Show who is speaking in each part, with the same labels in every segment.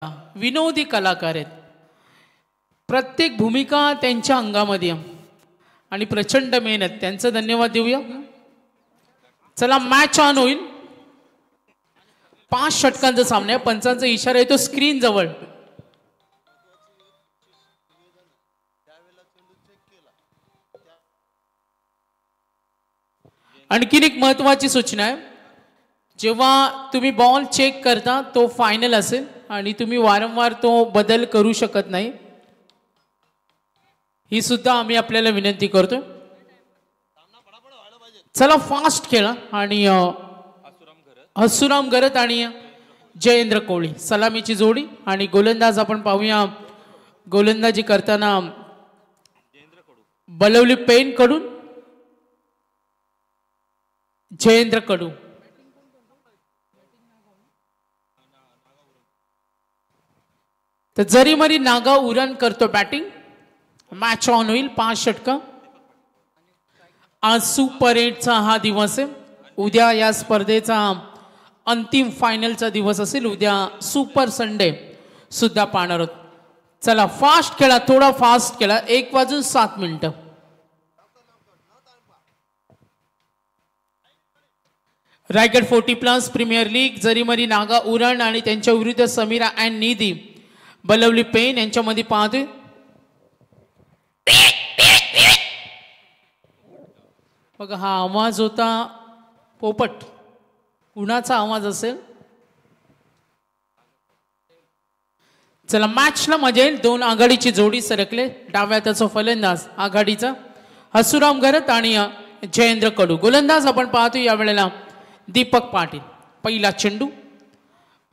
Speaker 1: विनोदी कलाकार आहेत. प्रत्येक भूमिका त्यांच्या अंगामध्ये आणि प्रचंड मेहनत. त्यांचं धन्यवाद देऊया. चला मॅच ऑन होईल. 5 षटकांचा सामना आहे. पंचांचा इशारा येतो स्क्रीन जवळ. आणखीन एक महत्वाची सूचना आहे. जेव्हा तुम्ही बॉल चेक करता तो फायनल असेल आणि तुम्ही वारंवार तो बदल करू शकत नाही. ही सुद्धा आम्ही आपल्याला विनंती करतो. चला फास्ट खेळा. आणि हसुराम गरत आणि जयेंद्र कोळी सलामीची जोडी. आणि गोलंदाज आपण पाहूया. गोलंदाजी करताना बलवली पेन कडून जयेंद्र कडू. तर जरी मरी नागा उरण करतो बॅटिंग. मॅच ऑन होईल. 5 षटक. आज सुपर 8चा हा दिवस आहे. उद्या या स्पर्धेचा अंतिम फायनलचा दिवस असेल. उद्या सुपर संडे सुद्धा पाहणार आहोत. चला फास्ट खेळा. थोडा फास्ट खेळा. 1:07 रायगड 40+ प्रीमियर लीग जरीमरी नागा उरण आणि त्यांच्या विरुद्ध समीरा अँड निधी बलवली पेन यांच्यामध्ये पाहतोय. बघा हा आवाज होता पोपट. उन्हाचा आवाज असेल. चला मॅचला मजा येईल. 2 आघाडीची जोडी सरकले. डाव्या त्याचा फलंदाज आघाडीचा हसुराम गरत आणि जयेंद्र कडू. गोलंदाज आपण पाहतो या वेळेला दीपक पाटील. पहिला चेंडू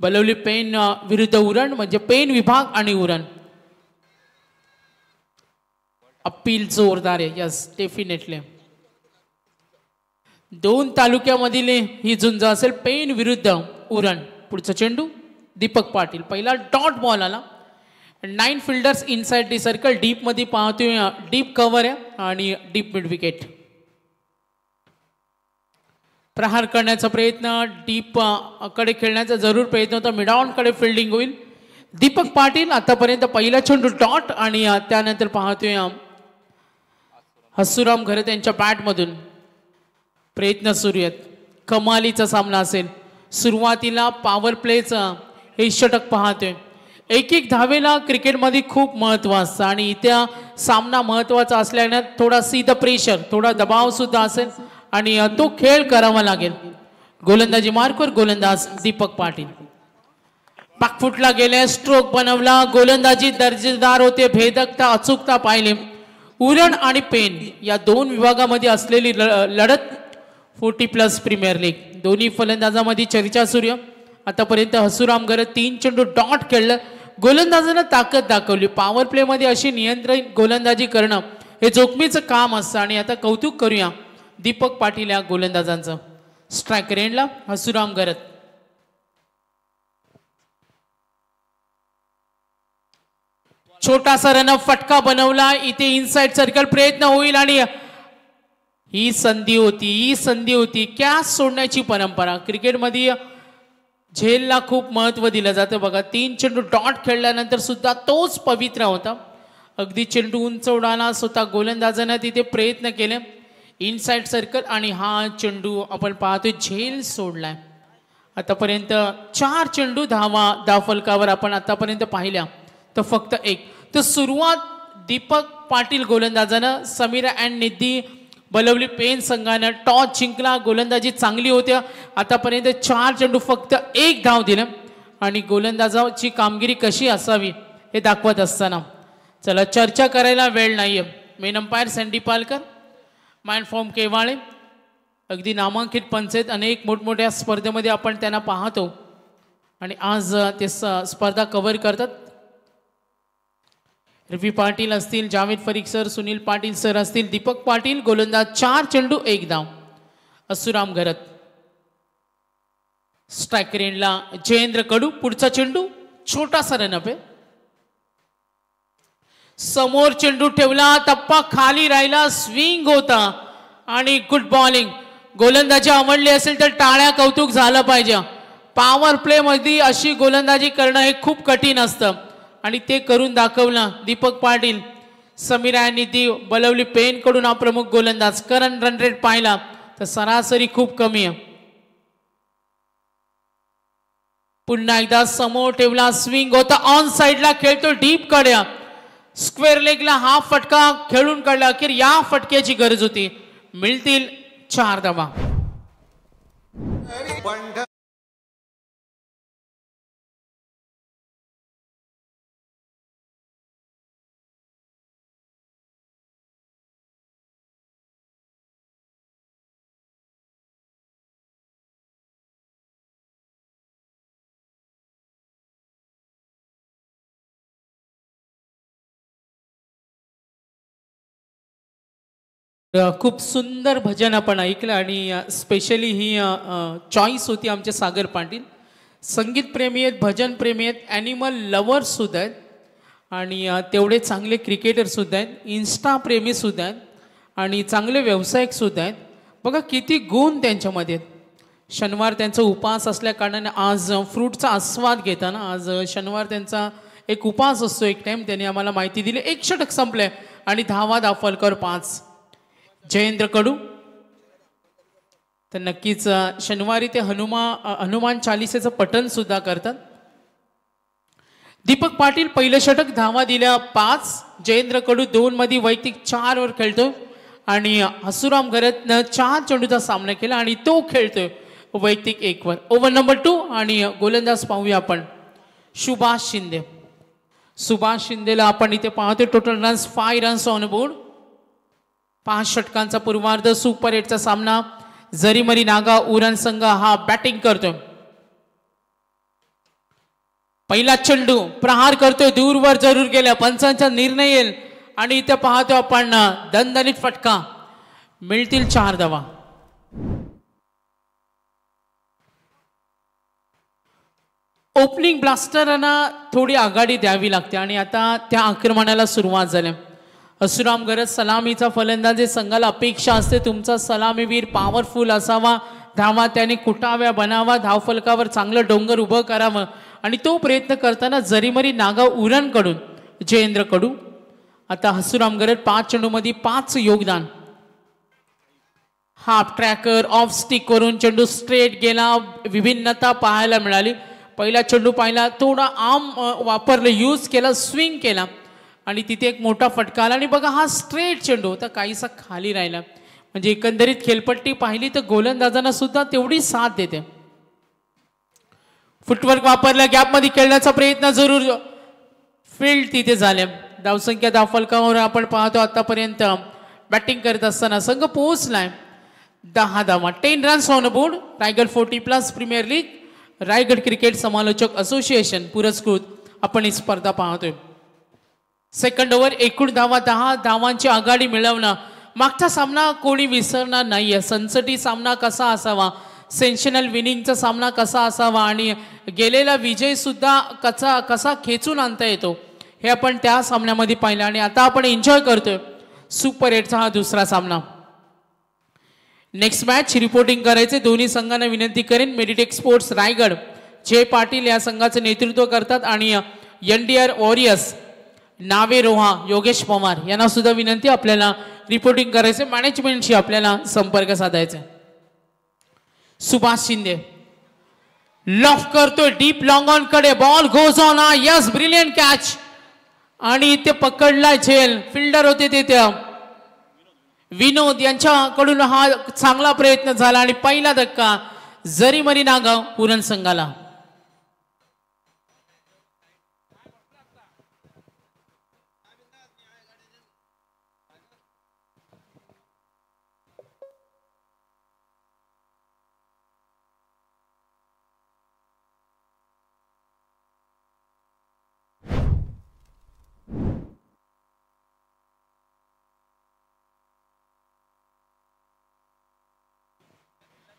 Speaker 1: बलवली पेन विरुद्ध उरण म्हणजे पेन विभाग आणि उरण. अपील जोरदार आहे. यस डेफिनेटली 2 तालुक्यामधील ही झुंज असेल. पेन विरुद्ध उरण. पुढचा चेंडू दीपक पाटील. पहिला डॉट बॉल आला. 9 fielders inside the circle. Deep मध्ये पाहतोय. डीप कव्हर आहे आणि डीप मिड विकेट. प्रहार करण्याचा प्रयत्न. डीप कडे खेळण्याचा जरूर प्रयत्न होता. मिड ऑन कडे फिल्डिंग होईल. दीपक पाटील आतापर्यंत पहिला चेंडू डॉट आणि त्यानंतर पाहतोय हसुराम घरत यांच्या बॅटमधून प्रयत्न सुरू आहेत. कमालीचा सामना असेल. सुरुवातीला पॉवर प्लेचं हे षटक पाहतोय. एक धावेला क्रिकेटमध्ये खूप महत्व असतं आणि इथे सामना महत्वाचा असल्याने थोडा सी द प्रेशर थोडा दबाव सुद्धा असेल आणि तो खेळ करावा लागेल. गोलंदाजी मार्कवर गोलंदाज दीपक पाटील. बॅकफुटला गेले. स्ट्रोक बनवला. गोलंदाजी दर्जेदार होते. भेदकता अचूकता पाहिले. उरण आणि पेन या 2 विभागामध्ये असलेली लढत 40+ प्रीमियर लीग. दोन्ही फलंदाजामध्ये चर्चा सूर्य. आतापर्यंत हसुराम गरत 3 चेंडू डॉट खेळलं. गोलंदाजानं ताकद दाखवली. पॉवर प्ले मध्ये अशी नियंत्रित गोलंदाजी करणं हे जोखमीचं काम असतं आणि आता कौतुक करूया दीपक पाटील या गोलंदाजांचं. स्ट्रायक रेंजला हसुराम गरत. छोटासा रन फटका बनवला. इथे इनसाइड सर्कल प्रयत्न होईल आणि ही संधी होती. कॅच सोडण्याची परंपरा क्रिकेटमध्ये झेलला खूप महत्व दिलं जातं. बघा 3 चेंडू डॉट खेळल्यानंतर सुद्धा तोच पवित्र होता. अगदी चेंडू उंच उडाला. स्वतः गोलंदाजानं तिथे प्रयत्न केले. इनसाइड सर्कल आणि हा चेंडू आपण पाहतोय झेल सोडलाय. आतापर्यंत 4 चेंडू धाव फलकावर आपण आतापर्यंत पाहिल्या तर फक्त 1. तर सुरुवात दीपक पाटील गोलंदाजानं. समीरा अँड निधी बलवली पेन संघानं टॉस जिंकला. गोलंदाजी चांगली होत्या. आतापर्यंत 4 चेंडू फक्त 1 धाव दिलं आणि गोलंदाजाची कामगिरी कशी असावी हे दाखवत असताना चला चर्चा करायला वेळ नाहीये. Main umpire Sandy Palkar. माइंड फॉर्म केवाळे. अगदी नामांकित पंच आहेत. अनेक मोठमोठ्या स्पर्धेमध्ये आपण त्यांना पाहतो आणि आज ते स्पर्धा कव्हर करतात. रवी पाटील असतील, जावेद फरीक सर, सुनील पाटील सर असतील. दीपक पाटील गोलंदाज. 4 चेंडू 1 धाव. हसुराम घरत. स्ट्रायक रेंजला जयेंद्र कडू. पुढचा चेंडू छोटासा रनअप आहे. समोर चेंडू ठेवला. टप्पा खाली राहिला. स्विंग होता आणि गुड बॉलिंग. गोलंदाजी आवडली असेल तर टाळ्या कौतुक झालं पाहिजे. पॉवर प्ले मध्ये अशी गोलंदाजी करणं हे खूप कठीण असतं आणि ते करून दाखवलं दीपक पाटील. समीरा यांनी ती बलवली पेन कडून हा प्रमुख गोलंदाज. करंट रन रेट पाहिला तर सरासरी खूप कमी आहे. पुन्हा एकदा समोर ठेवला, स्विंग होता, ऑन साइडला खेळतो, डीप कड्या, स्क्वेअर लेगला हा फटका खेळून काढला. अखेर या फटक्याची गरज होती. मिळतील 4 धावा. खूप सुंदर भजन आपण ऐकलं आणि स्पेशली ही चॉईस होती आमचे सागर पाटील. संगीत प्रेमी आहेत, भजन प्रेमी आहेत, ॲनिमल लवर्स सुद्धा आहेत आणि तेवढे चांगले क्रिकेटर सुद्धा आहेत, इन्स्टा प्रेमी सुद्धा आहेत आणि चांगले व्यावसायिक सुद्धा आहेत. बघा किती गुण त्यांच्यामध्ये आहेत. शनिवार त्यांचा उपवास असल्या कारणाने आज फ्रूटचा आस्वाद घेताना, आज शनिवार त्यांचा एक उपवास असतो. एक टाइम त्यांनी आम्हाला माहिती दिली. 1 षटक संपले आणि धावा दाफलकर 5. जयेंद्र कडू तर नक्कीच शनिवारी ते हनुमान चालिसेचं पठण सुद्धा करतात. दीपक पाटील पहिलं षटक, धावा दिल्या 5. जयेंद्र कडू 2 मध्ये वैयक्तिक 4 वर खेळतोय आणि हसुराम घरतनं 4 चेंडूचा सामना केला आणि तो खेळतोय वैयक्तिक 1 वर. ओव्हर नंबर 2 आणि गोलंदाज पाहूया आपण सुभाष शिंदे. सुभाष शिंदेला आपण इथे पाहतोय. Total runs 5 runs on board. 5 षटकांचा पूर्वार्ध. सुपर 8चा सामना. जरीमरी नागा उरण संघ हा बॅटिंग करतोय. पहिला चेंडू प्रहार करतोय, दूरवर जरूर गेला, पंचांचा निर्णय येईल आणि इथे पाहतो आपण दणदणीत फटका. मिळतील 4 धावा. ओपनिंग ब्लास्टरांना थोडी आघाडी द्यावी लागते आणि आता त्या आक्रमणाला सुरुवात झाली. हसुराम गरज सलामीचा फलंदाज. संघाला अपेक्षा असते तुमचा सलामीवीर पॉवरफुल असावा, धावा त्याने कुटाव्या बनावा, धावफलकावर चांगलं डोंगर उभं करावं आणि तो प्रयत्न करताना जरीमरी नागा उरण कडून जयेंद्र कडू. आता हसुराम गरज 5 चेंडूमध्ये 5 योगदान. हाफ ट्रॅकर ऑफ स्टिक वरून चेंडू स्ट्रेट गेला. विभिन्नता पाहायला मिळाली. पहिला चेंडू पाहिला, थोडा आर्म वापरलं, यूज केला, स्विंग केला आणि तिथे एक मोठा फटका आला. आणि बघा हा स्ट्रेट चेंडू होता, काहीसा खाली राहिला. म्हणजे एकंदरीत खेळपट्टी पाहिली तर गोलंदाजांना सुद्धा तेवढी साथ देते. फुटवर्क वापरला, गॅपमध्ये खेळण्याचा प्रयत्न जरूर, फील्ड तिथे झाले. धावसंख्या धावफलकावर आपण पाहतो आतापर्यंत बॅटिंग करत असताना संघ पोहोचलाय 10 धावा. 10 runs on board. Raigad 40+ premier league, Raigad cricket समालोचक असोसिएशन पुरस्कृत आपण ही स्पर्धा पाहतोय. Second over. एकूण धावा 10 धावांची आघाडी मिळवणं. मागचा सामना कोणी विसरणार नाहीये. सनसटी सामना कसा असावा, सेन्शनल विनिंगचा सामना कसा असावा आणि गेलेला विजय सुद्धा कसा खेचून आणता येतो हे आपण त्या सामन्यामध्ये पाहिलं आणि आता आपण एन्जॉय करतोय सुपर 8चा हा दुसरा सामना. नेक्स्ट मॅच रिपोर्टिंग करायचे दोन्ही संघांना विनंती करेन. मेडिटेक स्पोर्ट्स रायगड जय पाटील या संघाचे नेतृत्व करतात आणि NDR वॉरियर्स नावे रोहा योगेश पवार यांना सुद्धा विनंती आपल्याला रिपोर्टिंग करायचे. मॅनेजमेंटशी आपल्याला संपर्क साधायचा. सुभाष शिंदे लॉफ करतोय, डीप लॉंग ऑन कडे, ball goes on. Yes, brilliant catch आणि इथे पकडलाय झेल. फिल्डर होते तिथे विनोद यांच्याकडून हा चांगला प्रयत्न झाला आणि पहिला धक्का जरीमरी नागाव उरण संघाला.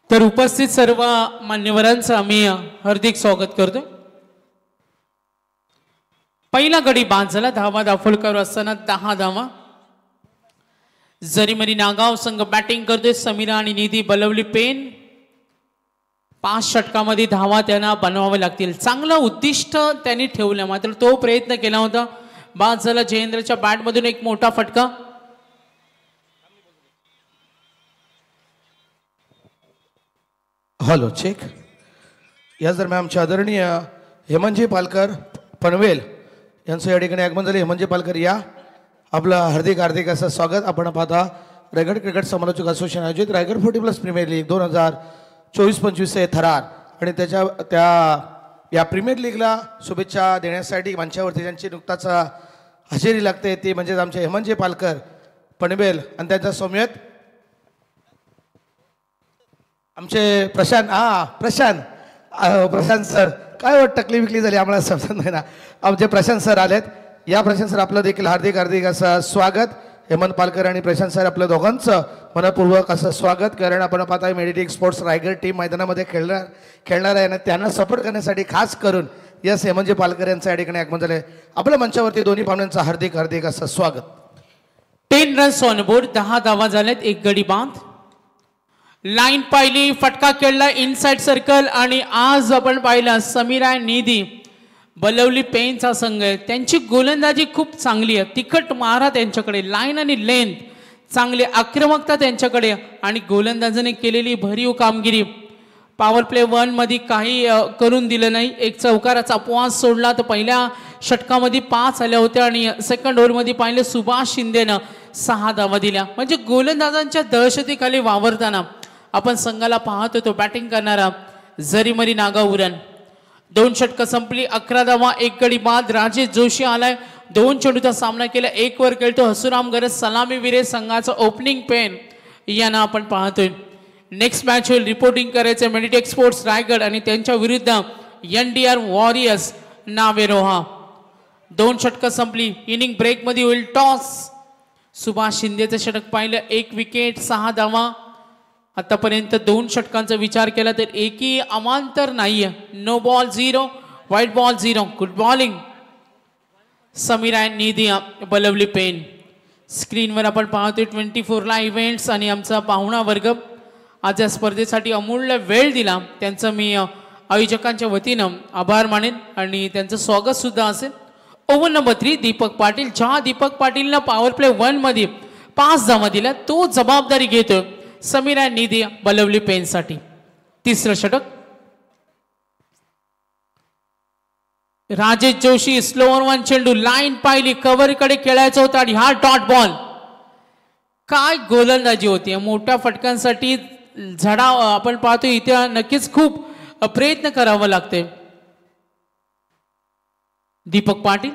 Speaker 1: तर उपस्थित सर्व मान्यवरांचं आम्ही हार्दिक स्वागत करतो. पहिला गडी बाद झाला. धावा दाफलकर असताना 10 धावा. जरीमरी नागाव संघ बॅटिंग करतोय. समीरा आणि निधी बलवली पेन 5 षटकामध्ये धावा त्यांना बनवावे लागतील. चांगलं उद्दिष्ट त्यांनी ठेवलं, मात्र तो प्रयत्न केला होता. बाद झाला जयेंद्रच्या बॅटमधून एक मोठा फटका.
Speaker 2: Hello check. याच दरम्यान आमचे आदरणीय हेमंतजी पालकर पनवेल यांचं या ठिकाणी आगमन झाले. हेमंतजी पालकर या, आपलं हार्दिक हार्दिक असं स्वागत. आपण पाहता रायगड क्रिकेट समालोचक असोसिएशन आयोजित रायगड 40+ प्रीमियर लीग 2024-25 थरार आणि या प्रीमियर लीगला शुभेच्छा देण्यासाठी मंचावरती ज्यांची नुकताच हजेरी लागते ती म्हणजे आमचे हेमंतजी पालकर पनवेल आणि त्यांच्या सौम्यत आमचे प्रशांत सर. काय टकली विकली झाली आम्हाला समजत नाही ना. आमचे प्रशांत सर आलेत. या प्रशांत सर आपलं देखील हार्दिक हार्दिक असं स्वागत. हेमंत पालकर आणि प्रशांत सर आपल्या दोघांचं मनपूर्वक असं स्वागत. कारण आपण पाहताय मेडिटेक स्पोर्ट्स रायगड टीम मैदानामध्ये खेळणार आहे आणि त्यांना सपोर्ट करण्यासाठी खास करून यस हेमंतजी पालकर यांचं या ठिकाणी आगमन झाले. आपल्या मंचावरती दोन्ही पाहुण्यांचं हार्दिक हार्दिक असं स्वागत.
Speaker 1: 10 रन्स ऑन बोर्ड, 10 धावा झाल्यात, 1 गडी बाद. लाईन पाहिली, फटका खेळला इनसाइड सर्कल आणि आज आपण पाहिलं समीरा निधी बलवली पेनचा संघ आहे. त्यांची गोलंदाजी खूप चांगली आहे. तिखट मारा त्यांच्याकडे, लाईन आणि लेंथ चांगली, आक्रमकता त्यांच्याकडे आणि गोलंदाजाने केलेली भरीव कामगिरी. पॉवर प्ले 1 मध्ये काही करून दिलं नाही. एक चौकाराचा अपवास सोडला तर पहिल्या षटकामध्ये 5 आल्या होत्या आणि सेकंड ओव्हरमध्ये पाहिलं सुभाष शिंदेनं 6 धावा दिल्या. म्हणजे गोलंदाजांच्या दहशतीखाली वावरताना आपण संघाला पाहत होतो. बॅटिंग करणारा जरीमरी नागावरण. 2 षटकं संपली, 11 धावा, 1 गडी बाद. राजेश जोशी आलाय, 2 चेंडूचा सामना केला, 1 वर खेळतो. हसुराम गरज सलामीवीर आहे संघाचं ओपनिंग पेन यांना आपण पाहतोय. नेक्स्ट मॅच होईल, रिपोर्टिंग करायचं मेडिटेक स्पोर्ट्स रायगड आणि त्यांच्या विरुद्ध NDR वॉरियर्स नावेरोहा. 2 षटकं संपली, इनिंग ब्रेकमध्ये होईल टॉस. सुभाष शिंदेचं षटक पाहिलं, 1 विकेट, 6 धावा. आतापर्यंत 2 षटकांचा विचार केला तर एकही अमांतर नाहीये. No ball 0, white ball 0. Good bowling Samira Nidhi Balwali Pen. स्क्रीनवर आपण पाहतोय 24 ला इव्हेंट्स आणि आमचा पाहुणा वर्ग आज या स्पर्धेसाठी अमूल्य वेळ दिला. त्यांचं मी आयोजकांच्या वतीनं आभार मानेन आणि त्यांचं स्वागत सुद्धा असेल. Over number 3 Deepak Patil. ज्या दीपक पाटीलनं पॉवर प्ले 1 मध्ये 5 धावा दिल्या तो जबाबदारी घेतोय समीरा निधी बलवली पेनसाठी. 3रं षटक. राजेश जोशी स्लोअर 1 चेंडू, लाईन पाहिली, कव्हर कडे खेळायचं होतं आणि हा डॉट बॉल. काय गोलंदाजी होती. मोठ्या फटकांसाठी झडा आपण पाहतो इथे नक्कीच खूप प्रयत्न करावा लागते. दीपक पाटील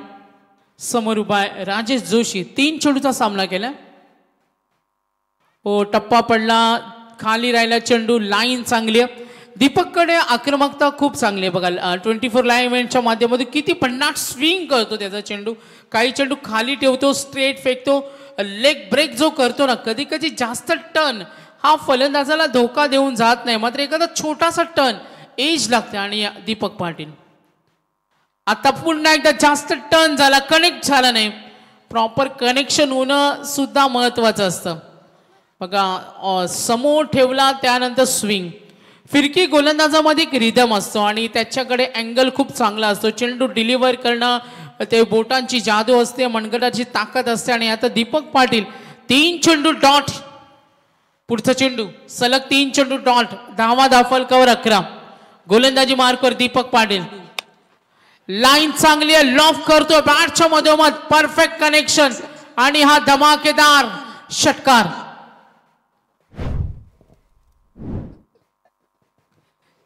Speaker 1: समोर उभा आहे राजेश जोशी. 3 चेंडूचा सामना केला. हो, टप्पा पडला, खाली राहिला चेंडू, लाईन चांगली आहे. दीपककडे आक्रमकता खूप चांगली आहे. बघा 24 लाईव्ह इव्हेंटच्या माध्यमातून किती भन्नाट स्विंग करतो त्याचा चेंडू. काही चेंडू खाली ठेवतो, स्ट्रेट फेकतो, लेग ब्रेक जो करतो ना, कधी कधी जास्त टर्न हा फलंदाजाला धोका देऊन जात नाही, मात्र एखादा छोटासा टर्न एज लागते. आणि दीपक पाटील आता पुन्हा एकदा जास्त टर्न झाला, कनेक्ट झाला नाही. प्रॉपर कनेक्शन होणं सुद्धा महत्वाचं असतं. बघा समोर ठेवला त्यानंतर स्विंग. फिरकी गोलंदाजामध्ये एक रिदम असतो आणि त्याच्याकडे अँगल खूप चांगला असतो. चेंडू डिलिव्हर करणं, ते बोटांची जादू असते, मनगटाची ताकद असते. आणि आता दीपक पाटील 3 चेंडू डॉट. पुढचा चेंडू सलग 3 चेंडू डॉट. धावा फलकावर 11. गोलंदाजी मार्कवर दीपक पाटील. लाईन चांगली आहे, लॉफ करतो बॅटच्या मधोमध, परफेक्ट कनेक्शन आणि हा धमाकेदार षटकार.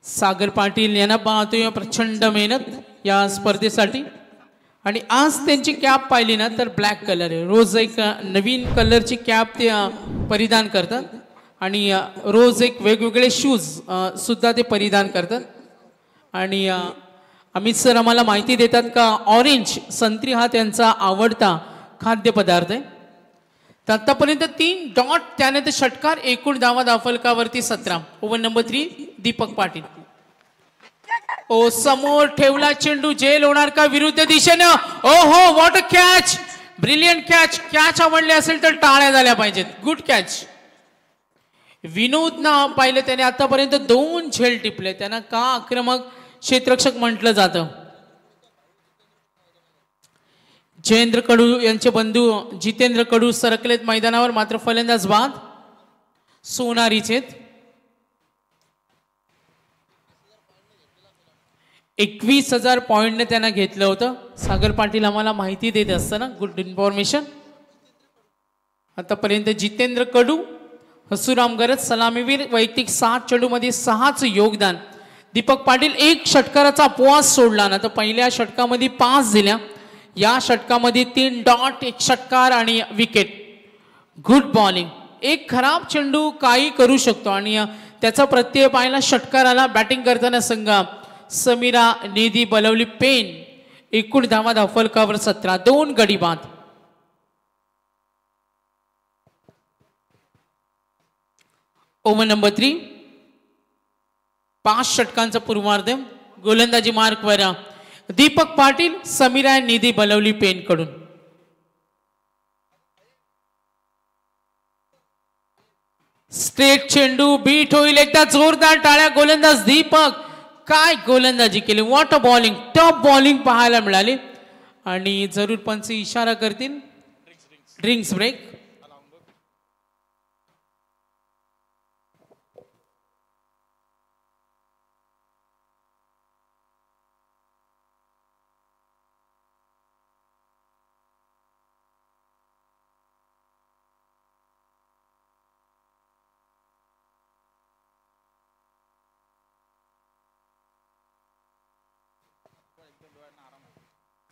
Speaker 1: सागर पाटील यांना पाहतोय प्रचंड मेहनत या स्पर्धेसाठी. आणि आज त्यांची कॅप पाहिली ना तर ब्लॅक कलर आहे. रोज एक नवीन कलरची कॅप ते परिधान करतात आणि रोज एक वेगवेगळे शूज सुद्धा ते परिधान करतात. आणि अमित सर आम्हाला माहिती देतात का ऑरेंज संत्री हा त्यांचा आवडता खाद्यपदार्थ आहे. तर आतापर्यंत 3 डॉट, त्याने ते षटकार, एकूण धावा फलकावरती 17. Over number 3 Deepak Patil. ओ समोर ठेवला चेंडू, जेल होणार का विरुद्ध दिशेनं. ओ हो, what a catch, brilliant catch. Catch आवडले असेल तर टाळ्या झाल्या पाहिजेत. Good catch. विनोदना पाहिलं त्याने आतापर्यंत 2 झेल टिपले. त्यांना का आक्रमक क्षेत्ररक्षक म्हटलं जातं. जयेंद्र कडू यांचे बंधू जितेंद्र कडू सरकलेत मैदानावर, मात्र फलंदाज बाद सोनारीचे. 21,000 पॉइंटने त्यांना घेतलं होतं. सागर पाटील आम्हाला माहिती देत असतं ना, गुड इन्फॉर्मेशन. आतापर्यंत जितेंद्र कडू, हसूराम गरज सलामीवीर, वैयक्तिक 7 चेंडूमध्ये 6च योगदान. दीपक पाटील 1 षटकाराचा उपवास सोडला ना, तर पहिल्या षटकामध्ये 5 दिल्या, या षटकामध्ये 3 डॉट, 1 षटकार आणि विकेट. Good bowling. एक खराब चेंडू काही करू शकतो आणि त्याचा प्रत्यय पाहायला षटकाराला. बॅटिंग करताना संघ समीरा निधी बलवली पेन. एकूण धावा फलकावर 17, 2 गडी बाद. ओव्हर नंबर 3, 5 षटकांचा पूर्वार्ध. गोलंदाजी मार्कवर दीपक पाटील, समीरा निधी बलवली पेन कडून. स्ट्रेट चेंडू बीट होईल, एकदा जोरदार टाळ्या. गोलंदाज दीपक, काय गोलंदाजी केली. What a bowling, top bowling पाहायला मिळाली. आणि जरूर पंच इशारा करतील, ड्रिंक्स ब्रेक.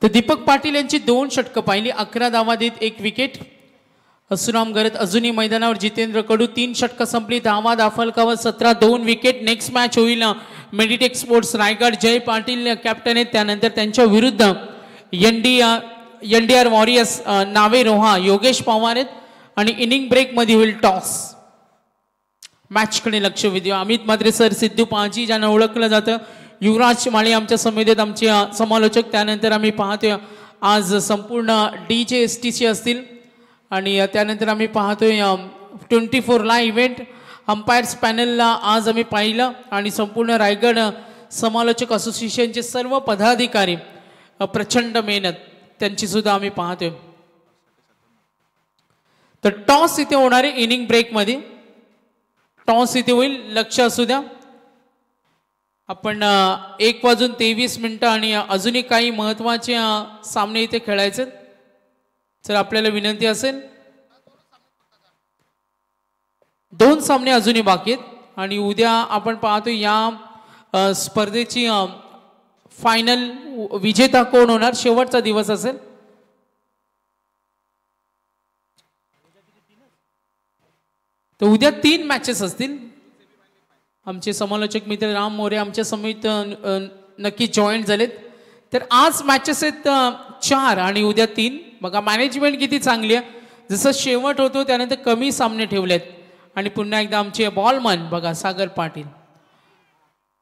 Speaker 1: तर दीपक पाटील यांची 2 षटकं पाहिली, 11 धावा देत 1 विकेट. हसूराम गरज अजूनही मैदानावर. जितेंद्र कडू 3 षटकं संपली, धावा दाफलकावर 17, 2 विकेट. नेक्स्ट मॅच होईल Meditech sports Raigad. Jay Patil captain आहेत, त्यानंतर त्यांच्या विरुद्ध एनडीआर वॉरियर्स नावे रोहा योगेश पवार आहेत. आणि इनिंग ब्रेक मध्ये होईल टॉस. मॅचकडे लक्ष वेधूया. अमित म्हात्रे सर, सिद्धू पाजी ज्यांना ओळखलं जातं, युवराज माळी आमच्या समितीत आमचे समालोचक. त्यानंतर आम्ही पाहतोय आज संपूर्ण DJSTC असतील आणि त्यानंतर आम्ही पाहतोय 24 लाईव्ह इव्हेंट. अंपायर्स पॅनलला आज आम्ही पाहिलं आणि संपूर्ण रायगड समालोचक असोसिएशनचे सर्व पदाधिकारी, प्रचंड मेहनत त्यांची सुद्धा आम्ही पाहतोय. तर टॉस इथे होणार आहे इनिंग ब्रेकमध्ये. टॉस इथे होईल, लक्ष असू द्या. आपण 1:23 आणि अजूनही काही महत्त्वाचे सामने इथे खेळायचे. तर आपल्याला विनंती असेल, 2 सामने अजूनही बाकी आहेत आणि उद्या आपण पाहतो या स्पर्धेची फायनल विजेता कोण होणार, शेवटचा दिवस असेल. तर उद्या 3 मॅचेस असतील. आमचे समालोचक मित्र राम मोरे आमच्या समितीत नक्की जॉईन झालेत. तर आज मॅचेस आहेत 4 आणि उद्या 3. बघा मॅनेजमेंट किती चांगली आहे. जसं शेवट होतो त्यानंतर कमी सामने ठेवलेत. आणि पुन्हा एकदा आमचे बॉलमन बघा सागर पाटील.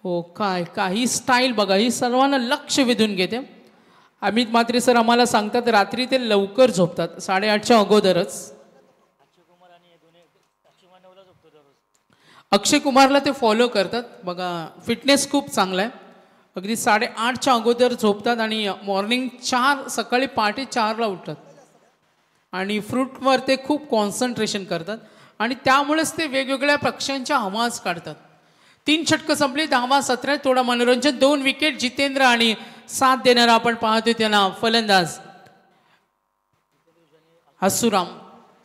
Speaker 1: हो काय काही स्टाईल बघा, ही सर्वांना लक्ष वेधून घेते. अमित म्हात्रे सर आम्हाला सांगतात रात्री ते लवकर झोपतात, 8:30च्या अगोदरच. अक्षय कुमारला ते फॉलो करतात बघा, फिटनेस खूप चांगला आहे. अगदी 8:30च्या अगोदर झोपतात आणि मॉर्निंग 4 सकाळी पहाटे 4ला उठतात आणि फ्रूटवर ते खूप कॉन्सन्ट्रेशन करतात आणि त्यामुळेच ते वेगवेगळ्या पक्ष्यांच्या आवाज काढतात. 3 षटकं संपली, धावा 17, थोडा मनोरंजन, 2 विकेट. जितेंद्र आणि साथ देणारा आपण पाहतोय त्यांना फलंदाज हसूराम.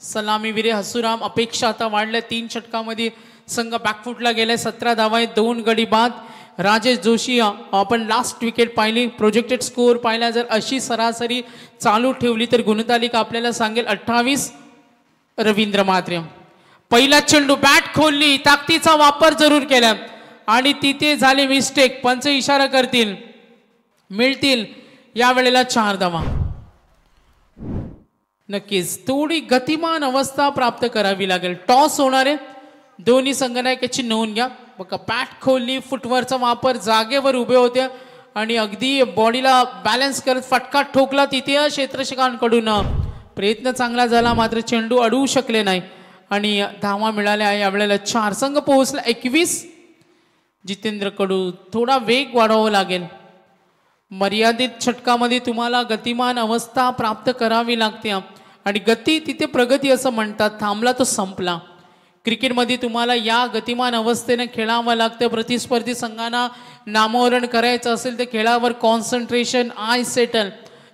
Speaker 1: सलामीवीर हसूराम. अपेक्षा आता वाढल्या, 3 षटकामध्ये संघ बॅकफुटला गेलाय. 17 धावा आहेत, 2 गडी बाद. राजेश जोशी आपण लास्ट विकेट पाहिली, प्रोजेक्टेड स्कोअर पाहिला. जर अशी सरासरी चालू ठेवली तर गुणतालिका आपल्याला सांगेल 28. रवींद्र म्हात्रे पहिला चेंडू बॅट खोलली, ताकदीचा वापर जरूर केला आणि तिथे झाले मिस्टेक. पंच इशारा करतील, मिळतील यावेळेला 4 धावा. नक्कीच थोडी गतिमान अवस्था प्राप्त करावी लागेल. टॉस होणार आहे, दोन्ही संघनायकाची नोंद घ्या. बघा बॅट खोलली, फुटवरचा वापर, जागेवर उभे होते आणि अगदी बॉडीला बॅलन्स करत फटका ठोकला. तिथे क्षेत्ररक्षकांकडून प्रयत्न चांगला झाला, मात्र चेंडू अडवू शकले नाही आणि धावा मिळाल्या यावेळेला 4 संघ पोहोचला 21. जितेंद्र कडू थोडा वेग वाढवावा लागेल. मर्यादित षटकामध्ये तुम्हाला गतिमान अवस्था प्राप्त करावी लागते आणि गती तिथे प्रगती असं म्हणतात. थांबला तो संपला. क्रिकेटमध्ये तुम्हाला या गतिमान अवस्थेने खेळावं लागतं. प्रतिस्पर्धी संघांना नामोहरण करायचं असेल तर खेळावर कॉन्सन्ट्रेशन, आय सेटल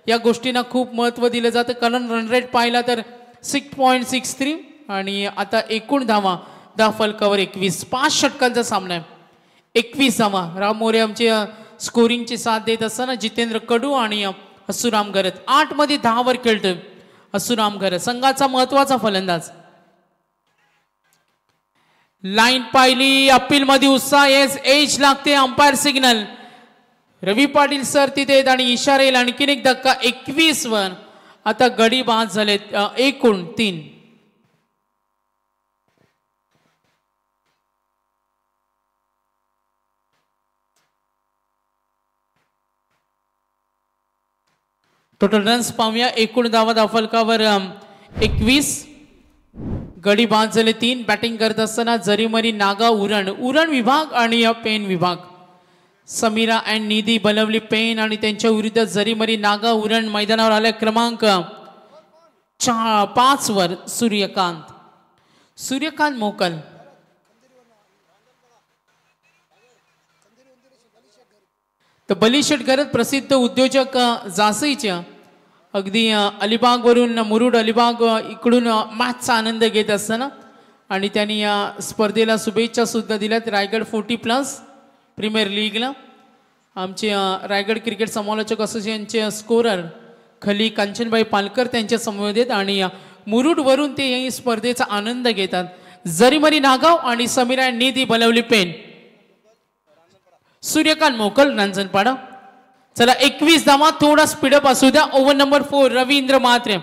Speaker 1: या गोष्टींना खूप महत्त्व दिलं जातं. कारण रन रेट पाहिला तर 6.63 आणि आता एकूण धावा फलकावर 21. 5 षटकांचा सामना आहे. 21 धावा. राम मोरे आमचे स्कोरिंगची साथ देत असताना जितेंद्र कडू आणि हसुराम गरत 8 मध्ये 10 वर खेळतोय. हसुराम गरत संघाचा महत्वाचा फलंदाज. लाईन पाहिली, अपील मध्ये उत्साह येस, एज लागते, अंपायर सिग्नल. रवी पाटील सर तिथे आहेत आणि इशारा येईल आणखीन एक धक्का. 21 वर आता गडी बाद झालेत. एकूण 3. टोटल रन्स पाहूया. एकूण धावा फलकावर 21. गडी बाद झाले 3. बॅटिंग करत असताना जरीमरी, नागा, उरण विभाग आणि पेन विभाग. समीरा अँड निधी बलवली पेन आणि त्यांच्या विरुद्ध जरीमरी, नागा, उरण मैदानावर आले. क्रमांक 5 वर सूर्यकांत मोकल. तर बलिशेट करत प्रसिद्ध उद्योजक जासईच्या अगदी अलिबाग वरून मुरुड अलिबाग इकडून मॅचचा आनंद घेत असताना आणि त्यांनी या स्पर्धेला शुभेच्छा सुद्धा दिल्यात. रायगड 40+ प्रीमियर लीगला आमचे रायगड क्रिकेट समालोचक असोसिएशनचे स्कोरर खली कांचनबाई पालकर त्यांच्या समवेत आणि मुरुड वरून ते या स्पर्धेचा आनंद घेतात. जरीमरी नागाव आणि समीरा निधी बलवली पेन. सूर्यकांत मोकल रांजणपाडा. चला 21 धावा. थोडा स्पीडअप असू द्या. Over number 4 Ravindra Mhatre.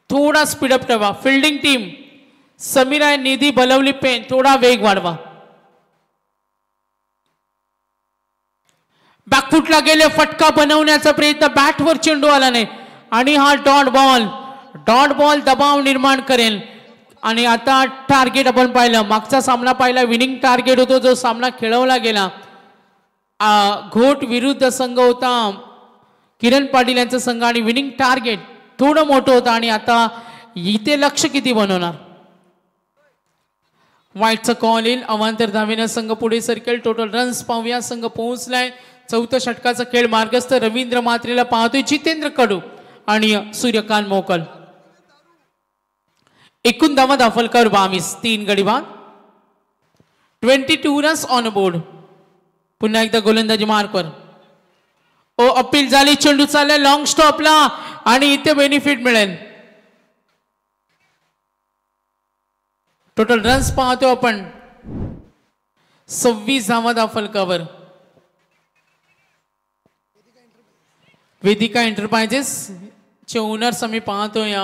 Speaker 1: थोडा स्पीडअप ठेवा. Fielding team Sameera Nidhi Balwali pen थोडा वेग वाढवा. बॅकफुटला गेले, फटका बनवण्याचा प्रयत्न, बॅटवर चेंडू आला नाही आणि हा डॉट बॉल दबाव निर्माण करेल. आणि आता टार्गेट आपण पाहिलं, मागचा सामना पाहिला, विनिंग टार्गेट होतो जो सामना खेळवला गेला. घोट विरुद्ध संघ होता किरण पाटील यांचा संघ आणि विनिंग टार्गेट थोडं मोठं होतं आणि आता इथे लक्ष किती बनवणार. वाईटचा कॉल येईल. अवांतर धावेनं संघ पुढे सरकेल. टोटल रन्स पाहूया. संघ पोहोचलाय 4थ्या षटकाचा खेळ मार्गस्थ. रवींद्र म्हात्रेला पाहतोय जितेंद्र कडू आणि सूर्यकांत मोकल. एकूण धावा दाफलकर 22. 3 गडी बाद. 22 रन्स ऑन बोर्ड. पुन्हा एकदा गोलंदाजी मार्कवर. अपील झाली, चेंडू चाललाय लॉंग स्टॉपला आणि इथे बेनिफिट मिळेल. टोटल रन्स पाहतो आपण 26 धावा दाफलकावर. वेदिका एंटरप्राइजेस चे ओनर्स आम्ही पाहतोय.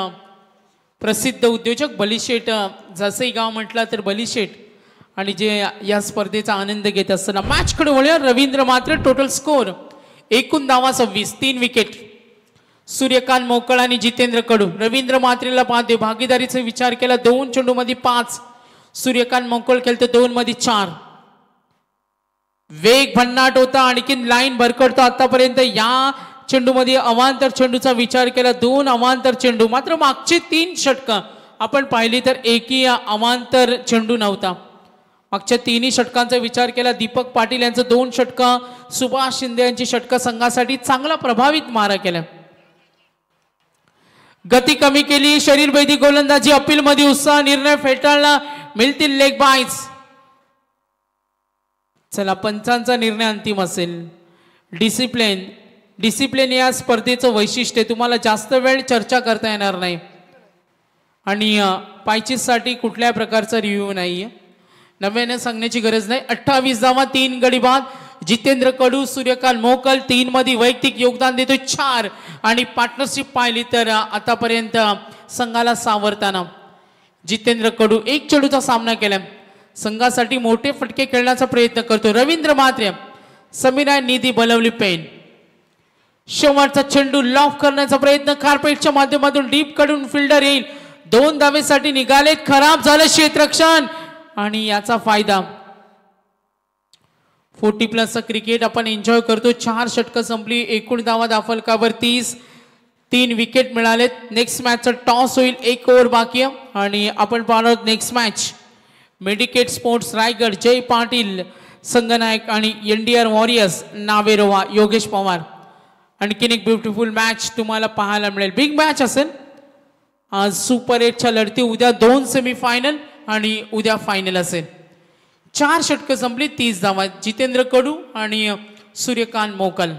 Speaker 1: प्रसिद्ध उद्योजक बलिशेट. जसंही गाव म्हटलं तर बलिशेट आणि जे या स्पर्धेचा आनंद घेत असताना मॅचकडे वळूया. रवींद्र मात्र टोटल स्कोर एकूण धावा 26. 3 विकेट. सूर्यकांत मोकळ आणि जितेंद्र कडू. रवींद्र मात्रेला पाहते. भागीदारीचा विचार केला 2 चेंडूमध्ये 5. सूर्यकांत मोकळ खेळतो 2 मध्ये 4. वेग भन्नाट होता. आणखीन लाईन भरकडतो. आतापर्यंत या चेंडूमध्ये अवांतर चेंडूचा विचार केला. 2 अवांतर चेंडू. मात्र मागचे 3 षटकं आपण पाहिली तर एकही अवांतर चेंडू नव्हता. मागच्या 3 षटकांचा विचार केला. दीपक पाटील यांचं 2 षटकं, सुभाष शिंदे यांची षटकं संघासाठी चांगला प्रभावित मारा केला. गती कमी केली. शरीरभेदी गोलंदाजी. अपील मध्ये उत्साह. निर्णय फेटाळला. मिळतील लेग बाईट्स. चला पंचांचा निर्णय अंतिम असेल. डिसिप्लिन या स्पर्धेचं वैशिष्ट्य. तुम्हाला जास्त वेळ चर्चा करता येणार नाही आणि पायचीसाठी कुठल्या प्रकारचा रिव्ह्यू नाहीये. नव्याने सांगण्याची गरज नाही. 28 धावा. 3 गडी बाद. जितेंद्र कडू, सूर्यकांत मोकल 3 मध्ये वैयक्तिक योगदान देतो 4 आणि पार्टनरशिप पाहिली तर आतापर्यंत संघाला सावरताना जितेंद्र कडू 1 चेंडूचा सामना केला. संघासाठी मोठे फटके खेळण्याचा प्रयत्न करतो. रवींद्र म्हात्रे. समीरा निधी बलवली पेन. शेवटचा चेंडू लॉफ करण्याचा प्रयत्न. कार्पेटच्या माध्यमातून डीप कडून फिल्डर येईल. 2 धावेसाठी निघालेत, खराब झालं क्षेत्ररक्षण आणि याचा फायदा. 40+ क्रिकेट आपण एन्जॉय करतो. 4 षटकं संपली, एकूण धावा दाफलकावर 30, 3 विकेट मिळालेत. नेक्स्ट मॅचचा टॉस होईल, 1 ओव्हर बाकी आहे आणि आपण पाहणार next match. Medicate sports Raigad, Jay Patil संगनायक आणि NDR वॉरियर्स नावेरोवा योगेश पवार. आणखीन एक ब्युटिफुल मॅच तुम्हाला पाहायला मिळेल. बिग मॅच असेल आज. सुपर 8च्या लढती उद्या 2 सेमीफायनल आणि उद्या फायनल असेल. 4 षटकं संपली, 30 धावा. जितेंद्र कडू आणि सूर्यकांत मोकल.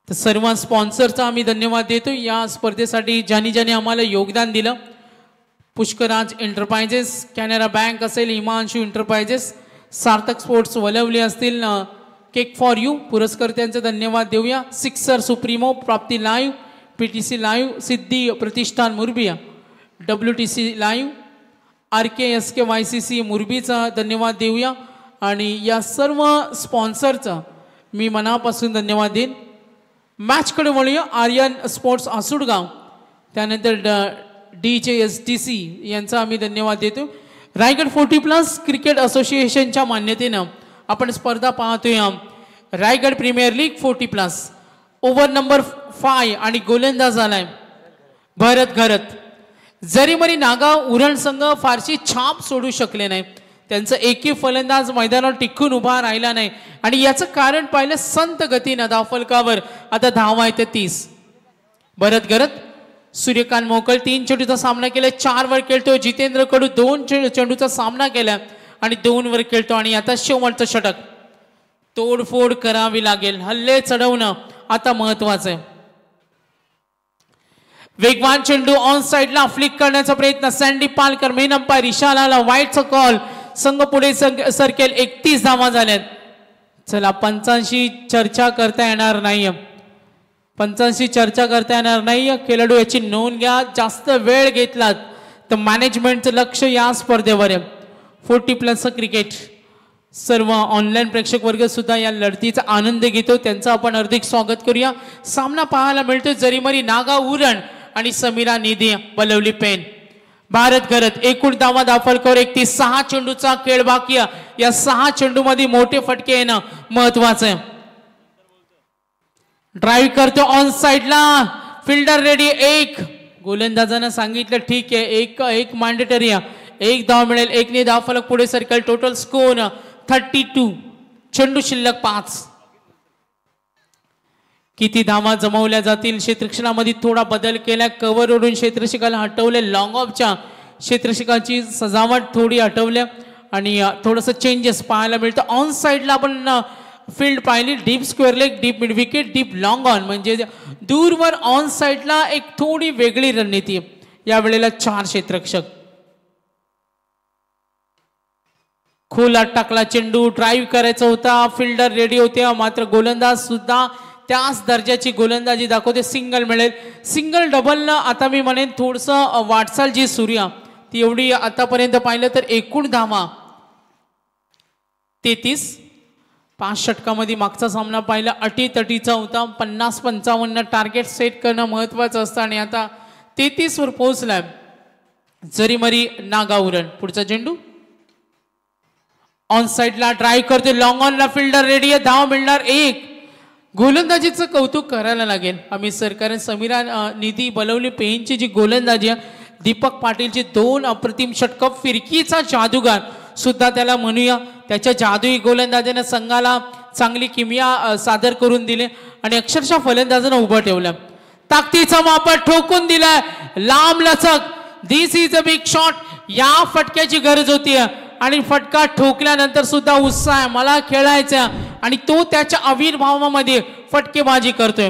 Speaker 1: तर सर्व स्पॉन्सरचा आम्ही धन्यवाद देतो या स्पर्धेसाठी ज्यांनी आम्हाला योगदान दिलं. पुष्कराज एंटरप्राइजेस, कॅनरा बँक असेल, हिमांशू एंटरप्राइजेस, सार्थक स्पोर्ट्स वलवली असतील, केक फॉर यू पुरस्कर्त्यांचे धन्यवाद देऊया. सिक्सर सुप्रीमो, प्राप्ती लाईव्ह, PTC लाईव्ह, सिद्धी प्रतिष्ठान मुरबिया, WTC लाईव्ह, RKSKYCC मुरबीचा धन्यवाद देऊया. आणि या सर्व स्पॉन्सरचा मी मनापासून धन्यवाद देईन. मॅचकडे वळूया. आर्यन स्पोर्ट्स आसुडगाव, त्यानंतर DJSTC यांचा आम्ही धन्यवाद देतो. रायगड 40+ क्रिकेट असोसिएशनच्या मान्यतेनं आपण स्पर्धा पाहतोय. Raigad premier league 40+. Over number 5 आणि गोलंदाज आलाय भरत घरत. जरीमरी नागाव उरण संघ फारशी छाप सोडू शकले नाही. त्यांचा एकही फलंदाज मैदानावर टिकून उभा राहिला नाही आणि याचं कारण पाहिलं संत गतीनं धावफलकावर आता धावा येते 30. भरत घरत, सूर्यकांत मोकल 3 चेंडूचा सामना केला, 4 वर खेळतो. जितेंद्र कडू 2 चेंडूचा सामना केला आणि 2 वर खेळतो. आणि आता शेवटचं षटक, तोडफोड करावी लागेल. हल्ले चढवणं आता महत्वाचं आहे. वेगवान चेंडू ऑन साइडला फ्लिक करण्याचा प्रयत्न. सँडी पालकर, मेन अंपायर इशाराला वाईटचा कॉल. संघ पुढे सरकेल. 31 धावा झाल्यात. चला, पंचांशी चर्चा करता येणार नाही. पंचांशी चर्चा करता येणार नाही. खेळाडू याची नोंद घ्या. जास्त वेळ घेतलात तर मॅनेजमेंटचं लक्ष या स्पर्धेवर आहे. 40+ क्रिकेट. सर्व ऑनलाईन प्रेक्षक वर्ग सुद्धा या लढतीचा आनंद घेतो, त्यांचं आपण हार्दिक स्वागत करूया. सामना पाहायला मिळतोय जरीमरी नागाव उरण आणि समीरा निधी बलवली पेन. भारत घरत, एकूण धावा दाफलकावर 31. 6 चेंडूचा खेळ बाकी. या 6 चेंडूमध्ये मोठे फटके येणं महत्वाचं आहे. ड्राईव्ह करतो ऑन साइडला, फिल्डर रेडी. 1 गोलंदाजानं सांगितलं ठीक आहे, एक मॅन्डेटरी, 1 धाव मिळेल. 1ने धावफलक पुढे सरकेल. Total score 32. चेंडू शिल्लक 5. किती धावा जमवल्या जातील? क्षेत्ररक्षणामध्ये थोडा बदल केला. कव्हर ओढून क्षेत्ररक्षकाला हटवले. लॉंग ऑफच्या क्षेत्ररक्षकाची सजावट थोडी हटवल्या आणि थोडंसं चेंजेस पाहायला मिळतं. ऑन साइडला आपण फील्ड पाहिली. Deep square leg, deep mid wicket, deep long on, म्हणजे दूरवर ऑन साइडला एक थोडी वेगळी रणनीती. या वेळेला 4 क्षेत्ररक्षक. खोलात टाकला चेंडू. ड्राईव्ह करायचा होता. फिल्डर रेडी होते, मात्र गोलंदाज सुद्धा त्याच दर्जाची गोलंदाजी दाखवते. सिंगल मिळेल. सिंगल डबलनं आता मी म्हणेन थोडंसं वाटचाल जी सूर्या ती एवढी आतापर्यंत पाहिलं तर एकूण धावा 33. 5 षटकामध्ये मागचा सामना पाहिला अटीतटीचा होता. 50-55 टार्गेट सेट करणं महत्वाचं असतं आणि आता 33 वर पोहोचलाय जरीमरी नागावरण. पुढचा चेंडू ऑन साइडला ड्राईव्ह करते. लॉंग ऑनला फिल्डर रेडी आहे. धाव मिळणार 1. गोलंदाजीचं कौतुक करायला लागेल अमित सर, कारण समीरा निधी बलवली पेनची जी गोलंदाजी आहे, दीपक पाटीलची 2 अप्रतिम षटकं, फिरकीचा जादूगार सुद्धा त्याला म्हणूया. त्याच्या जादुई गोलंदाजीने संघाला चांगली किमया सादर करून दिले आणि अक्षरशः फलंदाजांना उभं ठेवलं. ताकदीचा वापर ठोकून दिलाय. लांब लचक. दिस इज अ बिग शॉट. या फटक्याची गरज होती आणि फटका ठोकल्यानंतर सुद्धा उत्साह आहे, मला खेळायचा, आणि तो त्याच्या आविर्भावामध्ये फटकेबाजी करतोय.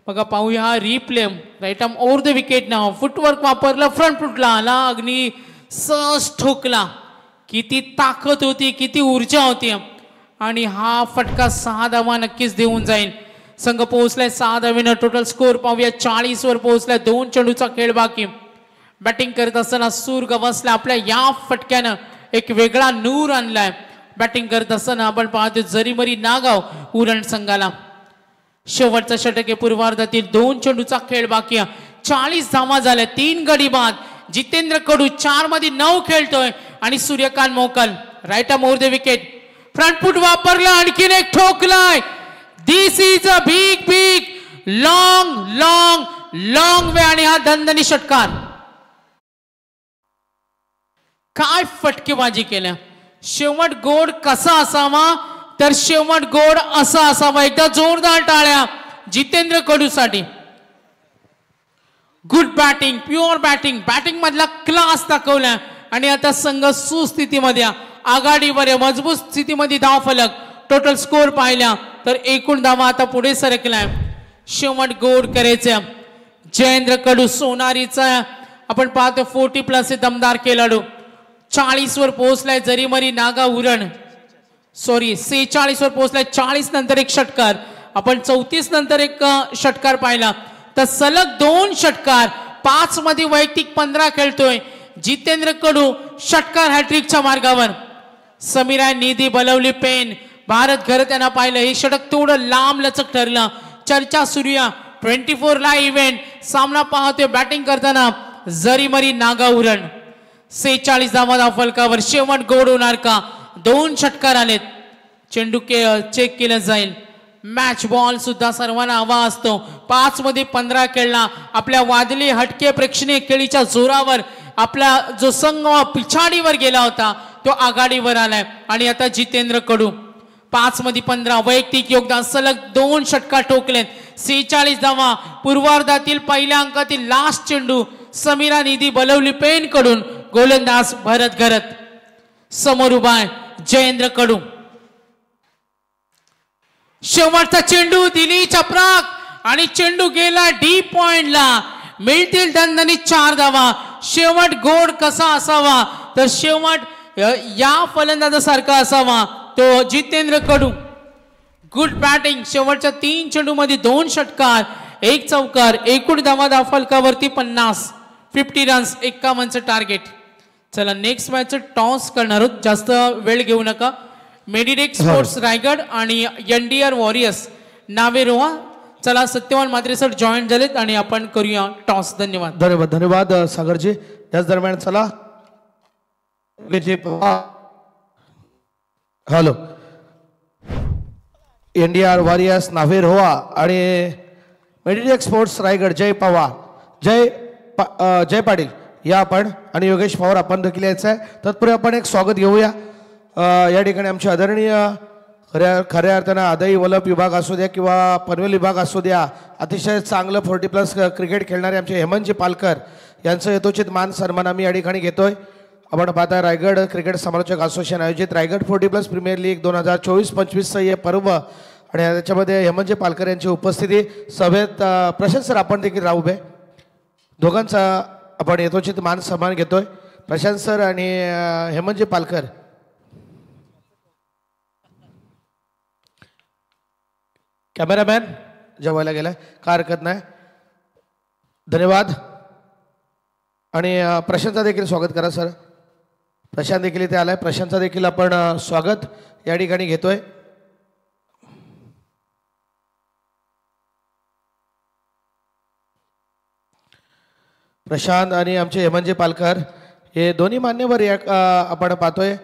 Speaker 1: बघा, पाहूया हा replay. Right arm over the wicket नाव. फुटवर्क वापरलं. फ्रंट फुटला आला. अग्नी सहज ठोकला. किती ताकद होती, किती ऊर्जा होती आणि हा फटका 6 धावा नक्कीच देऊन जाईल. संघ पोहोचलाय 6 धावेनं. टोटल स्कोर पाहूया 40 वर पोहोचलाय. 2 चेंडूचा खेळ बाकी. बॅटिंग करत असताना सूर गवसला. आपल्या या फटक्यानं एक वेगळा नूर आणलाय. बॅटिंग करत असताना आपण पाहतो जरीमरी नागाव उरण संघाला. शेवटचा षटक आहे पूर्वार्धातील. 2 चेंडूचा खेळ बाकी. 40 धावा झाल्या. 3 गडी बाद. जितेंद्र कडू 4 मध्ये 9 खेळतोय आणि Suryakant Mokal right arm over the wicket. Front foot वापरला. आणखीन एक ठोकलाय. This is a big big long long long way आणि हा दणदणी षटकार. काय फटकेबाजी केल्या. शेवट गोड कसा असावा तर शेवट गोड असा असावा. एकदा जोरदार टाळ्या जितेंद्र कडू साठी. Good batting, pure batting, batting मधला क्लास दाखवला आणि आता संघ सुस्थितीमध्ये आघाडीवर मजबूत स्थितीमध्ये धाव फलक. टोटल स्कोर पाहिल्या तर एकूण धावा आता पुढे सरकलाय. शेवट गोड करायचं. जयेंद्र कडू सोनारीचा आपण पाहतो 40+ हे दमदार खेळाडू. 40 वर पोहोचलाय. जरीमरी नागा उरण 46 वर पोहोचलाय. 40 नंतर एक षटकार. आपण 34 नंतर एक षटकार पाहिला तर सलग 2 षटकार. 5 मध्ये वैयक्तिक 15 खेळतोय जितेंद्र कडू. षटकार हॅट्रिकच्या मार्गावर. समीरा निधी बलवली पेन. भारत घर त्यांना पाहिलं. हे षटक थोडं लांब लचक ठरलं. चर्चा सूर्या 24 लाईव्ह इव्हेंट. सामना पाहतोय बॅटिंग करताना जरीमरी नागा उरण. 46 धावा फलकावर. शेवट गोड होणार का. 2 षटकार आलेत. चेंडू चेक केलं जाईल. मॅच बॉल सुद्धा सर्वांना हवा असतो. 5 मध्ये 15 खेळला. आपल्या वादळी हटके प्रेक्षणीय खेळीच्या जोरावर आपला जो संघ पिछाडीवर गेला होता तो आघाडीवर आलाय. आणि आता जितेंद्र कडू 5 मध्ये 15 वैयक्तिक योगदान. सलग 2 षटकार ठोकलेत. 46 धावा. पूर्वार्धातील पहिल्या अंकातील लास्ट चेंडू समीरा निधी बलवली पेन कडून. गोलंदाज भरत घरत. समोर उभाय जयेंद्र कडू. शेवटचा चेंडू दिली चपराक आणि चेंडू गेला डीप पॉइंटला. मिळतील दणदणीत 4 धावा. शेवट गोड कसा असावा तर शेवट या फलंदाजासारखा असावा तो जितेंद्र कडू. Good batting. शेवटच्या 3 चेंडू मध्ये 2 षटकार 1 चौकार. एकूण धावा फलकावरती 50 रन्स 51चं टार्गेट. चला नेक्स्ट मॅच टॉस करणार आहोत. जास्त वेळ घेऊ नका. मेडिडेक स्पोर्ट्स रायगड आणि NDR वॉरियर्स नावे रोहा. चला सत्यवान मात्रे सर जॉईन झालेत आणि आपण करूया टॉस. धन्यवाद.
Speaker 2: धन्यवाद धन्यवाद सागरजी. याच दरम्यान चला हॅलो NDR वॉरियर्स नावे रोहा आणि मेडिडेक स्पोर्ट्स रायगड जय पवार जय पाटील या आपण आणि योगेश पवार आपण देखील यायचं आहे. तत्पूर्वी आपण एक स्वागत घेऊया. या ठिकाणी आमचे आदरणीय खऱ्या अर्थानं आदाई वलप विभाग असू द्या किंवा पनवेल विभाग असू द्या अतिशय चांगलं 40+ क्रिकेट खेळणारे आमचे हेमंतजी पालकर यांचं यथोचित मान सन्मान आम्ही या ठिकाणी घेतोय. आपण पाहता रायगड क्रिकेट समालोचक असोसिएशन आयोजित रायगड 40+ प्रीमियर लीग 2024-25 हे पर्व आणि त्याच्यामध्ये हेमंतजी पालकर यांची उपस्थिती. सभेत प्रशांत सर आपण देखील राहू बे. दोघांचा आपण यथोचित मान सन्मान घेतोय. प्रशांत सर आणि हेमंतजी पालकर. कॅमेरामॅन जेवायला गेलाय काय हरकत नाही. धन्यवाद. आणि प्रशांतचा देखील स्वागत करा सर. प्रशांत देखील इथे आलाय. प्रशांतचा देखील आपण स्वागत या ठिकाणी घेतोय. प्रशांत आणि आमचे हेमंतजी पालकर हे दोन्ही मान्यवर या आपण पाहतोय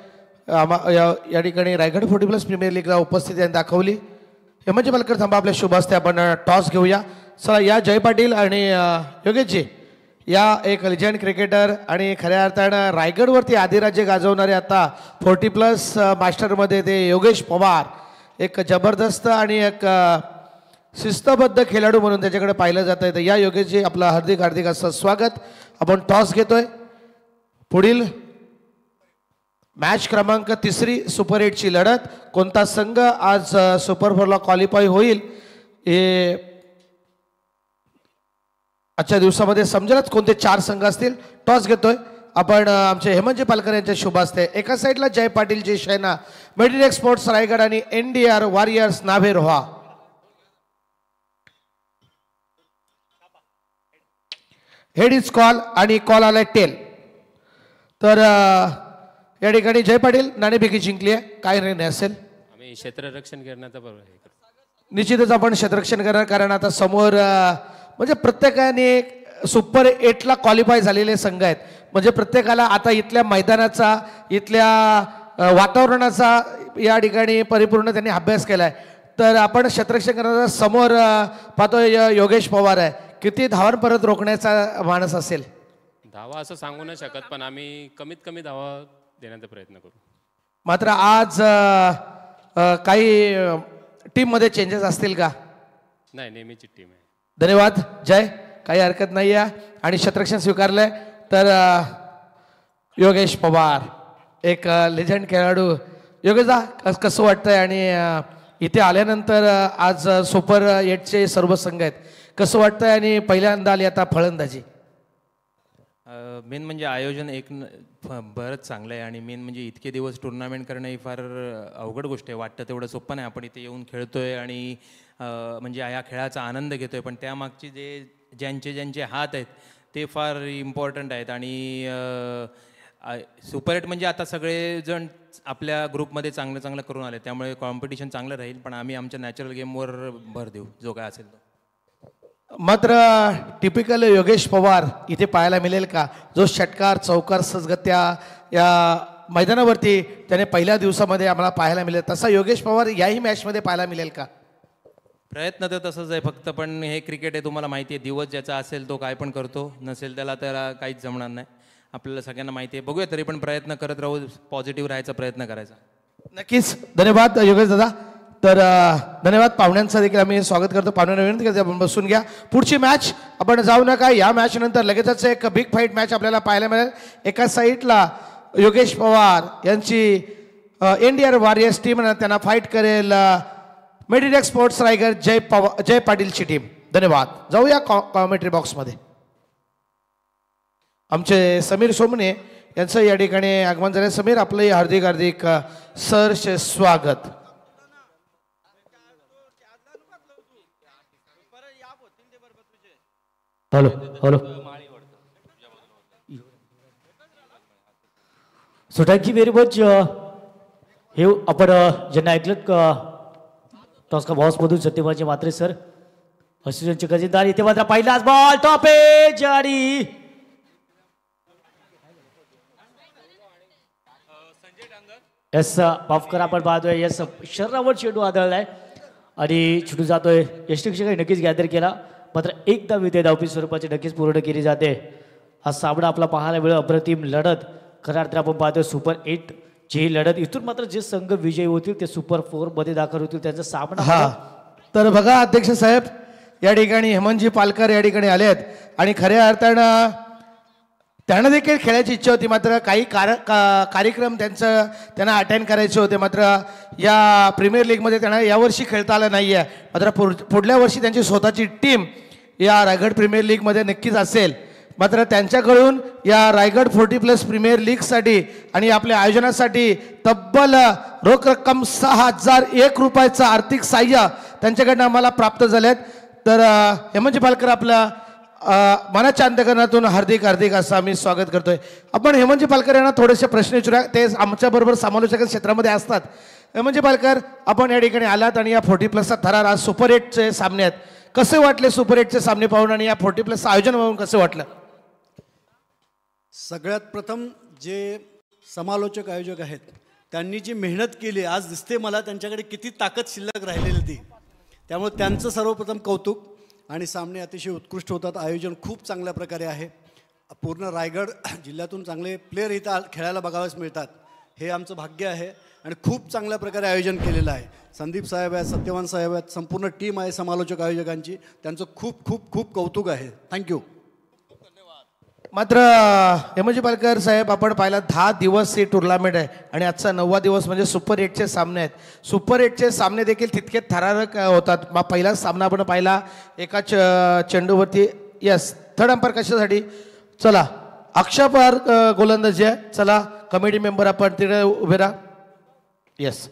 Speaker 2: या ठिकाणी रायगड 40+ प्रीमियर लीगला उपस्थिती दाखवली. हेमंतजी पालकर थांबा आपल्या शुभ हस्ते आपण टॉस घेऊया. चला या जय पाटील आणि योगेशजी या एक लिजंड क्रिकेटर आणि खऱ्या अर्थानं रायगडवरती आदिराज्य गाजवणारे आता 40+ मास्टरमध्ये ते योगेश पवार एक जबरदस्त आणि एक शिस्तबद्ध खेळाडू म्हणून त्याच्याकडे पाहिलं जातं आहे. तर या योगेशजी आपलं हार्दिक असं स्वागत. आपण टॉस घेतोय. पुढील मॅच क्रमांक 3 सुपर 8ची लढत. कोणता संघ आज सुपर 4ला क्वालिफाय होईल हे आजच्या दिवसामध्ये समजेलच. कोणते 4 संघ असतील. टॉस घेतोय आपण आमचे हेमंतजी पालकर यांच्या शुभ हस्ते. एका साईडला जय पाटील जय शैना मेडिडेक स्पोर्ट्स रायगड आणि NDR वॉरियर्स नावे रोहा. हेड इज कॉल आणि कॉल आलाय टेल. तर या ठिकाणी जय पाटील नाणेफेकी जिंकली आहे. काय निर्णय असेल.
Speaker 3: आम्ही क्षेत्ररक्षण करण्याचा
Speaker 2: निश्चितच आपण क्षेत्ररक्षण करणार. कारण आता समोर म्हणजे प्रत्येकाने सुपर 8ला क्वालिफाय झालेले संघ आहेत. म्हणजे प्रत्येकाला आता इथल्या मैदानाचा इथल्या वातावरणाचा या ठिकाणी परिपूर्ण त्यांनी अभ्यास केला आहे. तर आपण क्षेत्ररक्षण करण्याचा समोर पाहतोय योगेश पवार आहे. किती धावांपर्यंत परत रोखण्याचा माणूस असेल?
Speaker 3: धावा असं सांगू नाही शकत, पण आम्ही कमीत कमी धावा देण्याचा प्रयत्न करू.
Speaker 2: मात्र आज काही टीममध्ये चेंजेस असतील का?
Speaker 3: नाही, नेहमीची टीम आहे.
Speaker 2: धन्यवाद जय, काही हरकत नाही आहे. आणि क्षेत्ररक्षण स्वीकारलंय तर योगेश पवार एक लेजंड खेळाडू. योगेशदा कसं वाटतंय? आणि इथे आल्यानंतर आज सुपर 8चे सर्व संघ आहेत, कसं वाटतंय? आणि पहिल्यांदा आली आता फलंदाजी.
Speaker 4: मेन म्हणजे आयोजन बरंच चांगलं आहे. आणि मेन म्हणजे इतके दिवस टुर्नामेंट करणं ही फार अवघड गोष्ट आहे. वाटतं तेवढं सोपं नाही. आपण इथे येऊन खेळतोय आणि म्हणजे या खेळाचा आनंद घेतोय, पण त्यामागचे ज्यांचे हात आहेत ते फार इम्पॉर्टंट आहेत. आणि सुपर 8 म्हणजे आता सगळेजण आपल्या ग्रुपमध्ये चांगलं करून आले, त्यामुळे कॉम्पिटिशन चांगलं राहील. पण आम्ही आमच्या नॅचरल गेमवर भर देऊ, जो काय असेल तो.
Speaker 2: मात्र टिपिकल योगेश पवार इथे पाहायला मिळेल का? जो षटकार चौकार सजगत्या या मैदानावरती त्याने पहिल्या दिवसामध्ये आम्हाला पाहायला मिळेल, तसा योगेश पवार याही मॅचमध्ये पाहायला मिळेल का?
Speaker 4: प्रयत्न तर तसंच आहे फक्त, पण हे क्रिकेट आहे, तुम्हाला माहिती आहे. दिवस ज्याचा असेल तो काय पण करतो, नसेल त्याला काहीच जमणार नाही. आपल्याला सगळ्यांना माहिती आहे. बघूया, तरी पण प्रयत्न करत राहू, पॉझिटिव्ह राहायचा प्रयत्न करायचा.
Speaker 2: नक्कीच धन्यवाद योगेश दादा. तर धन्यवाद. पाहुण्यांचं देखील आम्ही स्वागत करतो. पाहुण्यांना विनंती करतो आपण बसून घ्या. पुढची मॅच आपण जाऊ नका. या मॅच नंतर लगेचच एक बिग फाईट मॅच आपल्याला पाहायला मिळेल. एका साईडला योगेश पवार यांची इंडियन वॉरियर्स टीम त्यांना फाईट करेल मेडिटेक स्पोर्ट्स रायगड जय पाटीलची टीम. धन्यवाद. जाऊया कॉमेंट्री बॉक्समध्ये. आमचे समीर सोमने यांचं या ठिकाणी आगमन झालं. समीर, आपलंही हार्दिक हार्दिक सहर्ष स्वागत.
Speaker 5: Hello hello. So thank you very much. हे आपण ज्यांना ऐकलं टॉस्का बॉक्समधून सत्यमाचे मात्रे सर, असिस्टंटचे खजिनदार. इथे मात्र पहिलाच बॉल टॉप एज आणि यस पाफकर आपण पाहतोय. यस शरीरावर चेंडू आदळलाय आणि छुटू जातोय. यष्टिक्षकांनी नक्कीच गॅदर केला, मात्र एकदा विते धावपी स्वरूपाची नक्कीच पूर्ण केली जाते. हा सामना आपला पाहायला मिळेल. अप्रतिम लढत खऱ्या अर्थाने आपण पाहतोय. सुपर 8 ची लढत. इथून मात्र जे संघ विजयी होतील ते सुपर 4 मध्ये दाखल होतील. त्यांचा सामना.
Speaker 2: हा, तर बघा अध्यक्ष साहेब, या ठिकाणी हेमंतजी पालकर या ठिकाणी आले आहेत आणि खऱ्या अर्थानं त्यांना देखील खेळायची इच्छा होती, मात्र काही कार्यक्रम त्यांना अटेंड करायचे होते. मात्र या प्रीमियर लीगमध्ये त्यांना यावर्षी खेळता आलं नाही आहे. मात्र पुढल्या वर्षी त्यांची स्वतःची टीम या रायगड प्रीमियर लीगमध्ये नक्कीच असेल. मात्र त्यांच्याकडून या रायगड 40+ प्रीमियर लीगसाठी आणि आपल्या आयोजनासाठी तब्बल रोख रक्कम 6,001 रुपयाचं आर्थिक सहाय्य त्यांच्याकडनं आम्हाला प्राप्त झालेत. तर हेमंतजी पालकर, आपलं मनाच्या अंतकरणातून हार्दिक हार्दिक असं आम्ही स्वागत करतोय. आपण हेमंतजी पालकर यांना थोडेसे प्रश्न विचारूया, ते आमच्याबरोबर समालोचक क्षेत्रामध्ये असतात. हेमंतजी पालकर, आपण या ठिकाणी आलात आणि या 40+चा थरार आज सुपर 8चे सामने आहेत. कसे वाटले सुपर 8चे सामने पाहून आणि या 40+चं आयोजन पाहून कसं वाटलं?
Speaker 6: सगळ्यात प्रथम जे समालोचक आयोजक आहेत त्यांनी जी मेहनत केली, आज दिसते मला त्यांच्याकडे किती ताकद शिल्लक राहिलेली ती. त्यामुळे त्यांचं सर्वप्रथम कौतुक. आणि सामने अतिशय उत्कृष्ट होतात. आयोजन खूप चांगल्या प्रकारे आहे. पूर्ण रायगड जिल्ह्यातून चांगले प्लेयर इथं खेळायला बघावयास मिळतात, हे आमचं भाग्य आहे. आणि खूप चांगल्या प्रकारे आयोजन केलेलं आहे. संदीप साहेब आहेत, सत्यवान साहेब आहेत, संपूर्ण टीम आहे समालोचक आयोजकांची. त्यांचं खूप खूप खूप कौतुक आहे. थँक्यू.
Speaker 2: मात्र हेमंतजी पालकर साहेब, आपण पाहिला 10 दिवस ही टुर्नामेंट आहे आणि आजचा 9वा दिवस म्हणजे सुपर 8चे सामने आहेत. सुपर 8चे सामने देखील तितके थरारक होतात. पहिला सामना आपण पाहिला एका चेंडूवरती. यस, थर्ड अंपायर कशासाठी? चला, अक्षपार गोलंदाजी आहे. चला कमिटी मेंबर आपण तिथे उभे राहा. यस,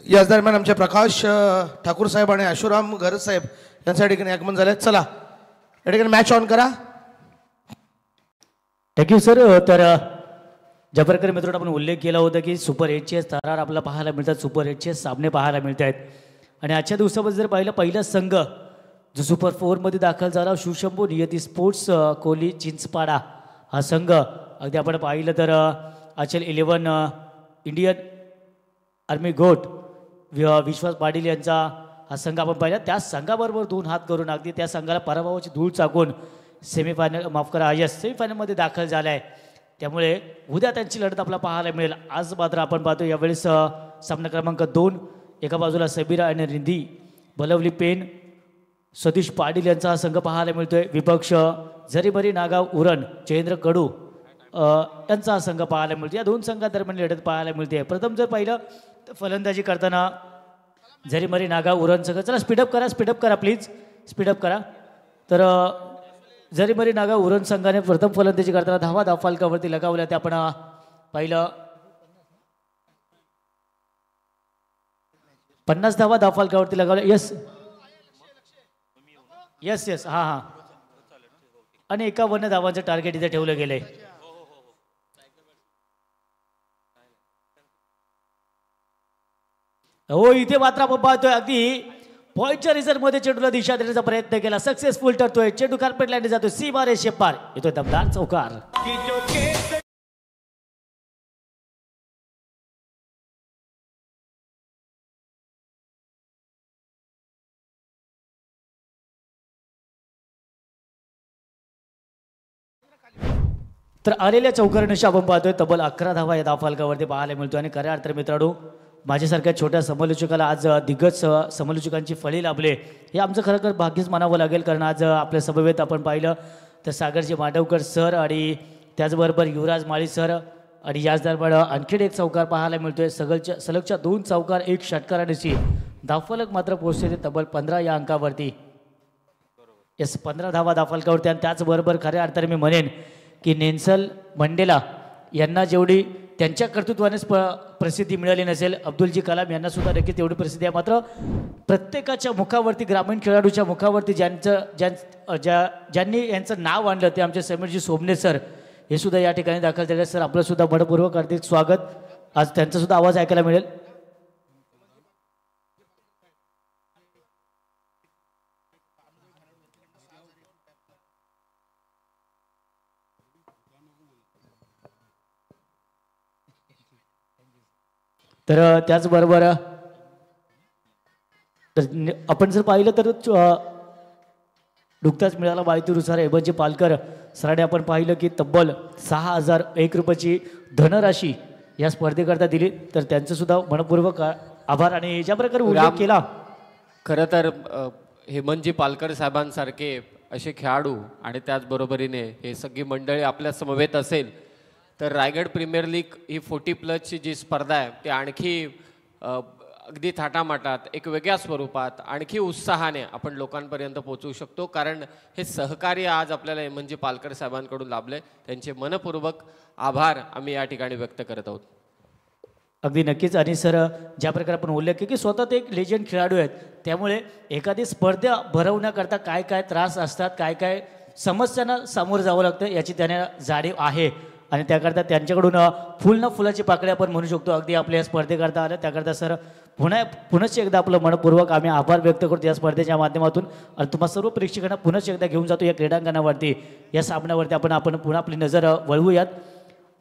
Speaker 2: याच दरम्यान आमचे प्रकाश ठाकूर साहेब आणि आशुराम घर साहेब यांच्या ठिकाणी आगमन झाले. चला या ठिकाणी मॅच ऑन करा.
Speaker 5: Thank you sir. तर ज्या प्रकारे मित्रांनो आपण उल्लेख केला होता की सुपर 8चे थरार आपल्याला पाहायला मिळतात, सुपर 8चे सामने पाहायला मिळत आहेत. आणि आजच्या दिवसामध्ये जर पाहिलं, पहिला संघ जो सुपर 4मध्ये दाखल झाला शिवशंभू नियती स्पोर्ट्स कोहली चिंचपाडा हा संघ. अगदी आपण पाहिलं तर अचल 11 इंडियन आर्मी गोट विश्वास पाटील यांचा हा संघ आपण पाहिला. त्या संघाबरोबर 2 हात करून अगदी त्या संघाला पराभवाची धूळ चाकून सेमीफायनल माफ करा सेमीफायनलमध्ये दाखल झाला आहे. त्यामुळे उद्या त्यांची लढत आपल्याला पाहायला मिळेल. आज मात्र आपण पाहतो यावेळेस सामना क्रमांक 2 एका बाजूला सबिरा आणि रिंधी बलवली पेन सतीश पाटील यांचा हा संघ पाहायला मिळतोय. विपक्ष जरीबरी नागाव उरण जयेंद्र कडू यांचा हा संघ पाहायला मिळतो. या 2 संघांदरम्यान लढत पाहायला मिळते. प्रथम जर पाहिलं तर फलंदाजी करताना जरीमरी नागाव उरण संघ. चला स्पीडअप करा प्लीज स्पीडअप करा. तर जरीमरी नागाव उरण संघाने प्रथम फलंदाजी करताना धावा फलकावरती लगावल्या. ते आपण पाहिलं 50 धावा फलकावरती लगावल्या. येस हां आणि 51 धावांचं टार्गेट इथे ठेवलं गेलंय. हो इथे मात्र आपण पाहतोय अगदी पॉईंटच्या रिझल्टमध्ये चेंडूला दिशा देण्याचा प्रयत्न केला. सक्सेसफुल ठरतोय. चेंडू कार्पेट लाईन जातोय. सीमा रेषे पार येतोय दमदार चौकार. तर आलेल्या चौकारांशी आपण पाहतोय तब्बल 11 धावा या धावफलकावरती पाहायला मिळतोय. आणि खऱ्या अर्थाने मित्रांनो माझ्यासारख्या छोट्या समालोचकाला आज दिग्गज समालोचकांची फळी लाभले हे आमचं खरं भाग्यच मानावं लागेल. कारण आज आपल्या समवेत आपण पाहिलं तर सागरजी मांडवकर सर आणि त्याचबरोबर युवराज माळी सर आणि याच दरम्यान आणखीन एक चौकार पाहायला मिळतोय. सलगच्या 2 चौकार 1 षटकार आणि धावफलक मात्र पोहोचले ते तब्बल 15 या अंकावरती. 15 धावा धावफलकावरती. आणि त्याचबरोबर खऱ्या अर्थाने मी म्हणेन की नेल्सन मंडेला यांना जेवढी त्यांच्या कर्तृत्वानेच प्रसिद्धी मिळाली नसेल अब्दुलजी कलाम यांना सुद्धा नक्की तेवढी प्रसिद्धी आहे. मात्र प्रत्येकाच्या मुखावरती ग्रामीण खेळाडूच्या मुखावरती ज्यांनी यांचं नाव आणलं ते आमचे समीरजी सोमने सर हे सुद्धा या ठिकाणी दाखल झाले. सर आपलं सुद्धा मनपूर्वक हार्दिक स्वागत. आज त्यांचा सुद्धा आवाज ऐकायला मिळेल. तर त्याचबरोबर आपण जर पाहिलं तर नुकताच मिळाला माहितीनुसार हेमंतजी पालकर सरांनी आपण पाहिलं की तब्बल 6001 रुपयाची धनराशी या स्पर्धेकरता दिली. तर त्यांचं सुद्धा मनपूर्वक आभार. आणि ज्या प्रकारे उल्लेख केला
Speaker 7: खरं तर हेमंतजी पालकर साहेबांसारखे असे खेळाडू आणि त्याचबरोबरीने हे सगळी मंडळी आपल्या समवेत असेल तर रायगड प्रीमियर लीग ही 40+ जी स्पर्धा आहे ती आणखी अगदी थाटामाटात एक वेगळ्या स्वरूपात आणखी उत्साहाने आपण लोकांपर्यंत पोहोचवू शकतो. कारण हे सहकार्य आज आपल्याला हेमंतजी पालकर साहेबांकडून लाभले. त्यांचे मनपूर्वक आभार आम्ही या ठिकाणी व्यक्त करत आहोत.
Speaker 5: अगदी नक्कीच. आणि सर ज्या प्रकारे आपण उल्लेख केला की स्वतः ते एक लेजंड खेळाडू आहेत त्यामुळे एखादी स्पर्धा भरवण्याकरता काय काय त्रास असतात काय काय समस्यांना सामोरं जावं लागतं याची त्यांना जाणीव आहे. आणि त्याकरता त्यांच्याकडून फुलाची पाकळी आपण म्हणू शकतो अगदी आपल्या या स्पर्धेकरता आलं. त्याकरता सर पुनश्च एकदा आपलं मनपूर्वक आम्ही आभार व्यक्त करतो या स्पर्धेच्या माध्यमातून. आणि तुम्हाला सर्व प्रेक्षकांना पुनश्च एकदा घेऊन जातो या क्रीडांगणावरती. या सामन्यावरती आपण पुन्हा आपली नजर वळवूयात.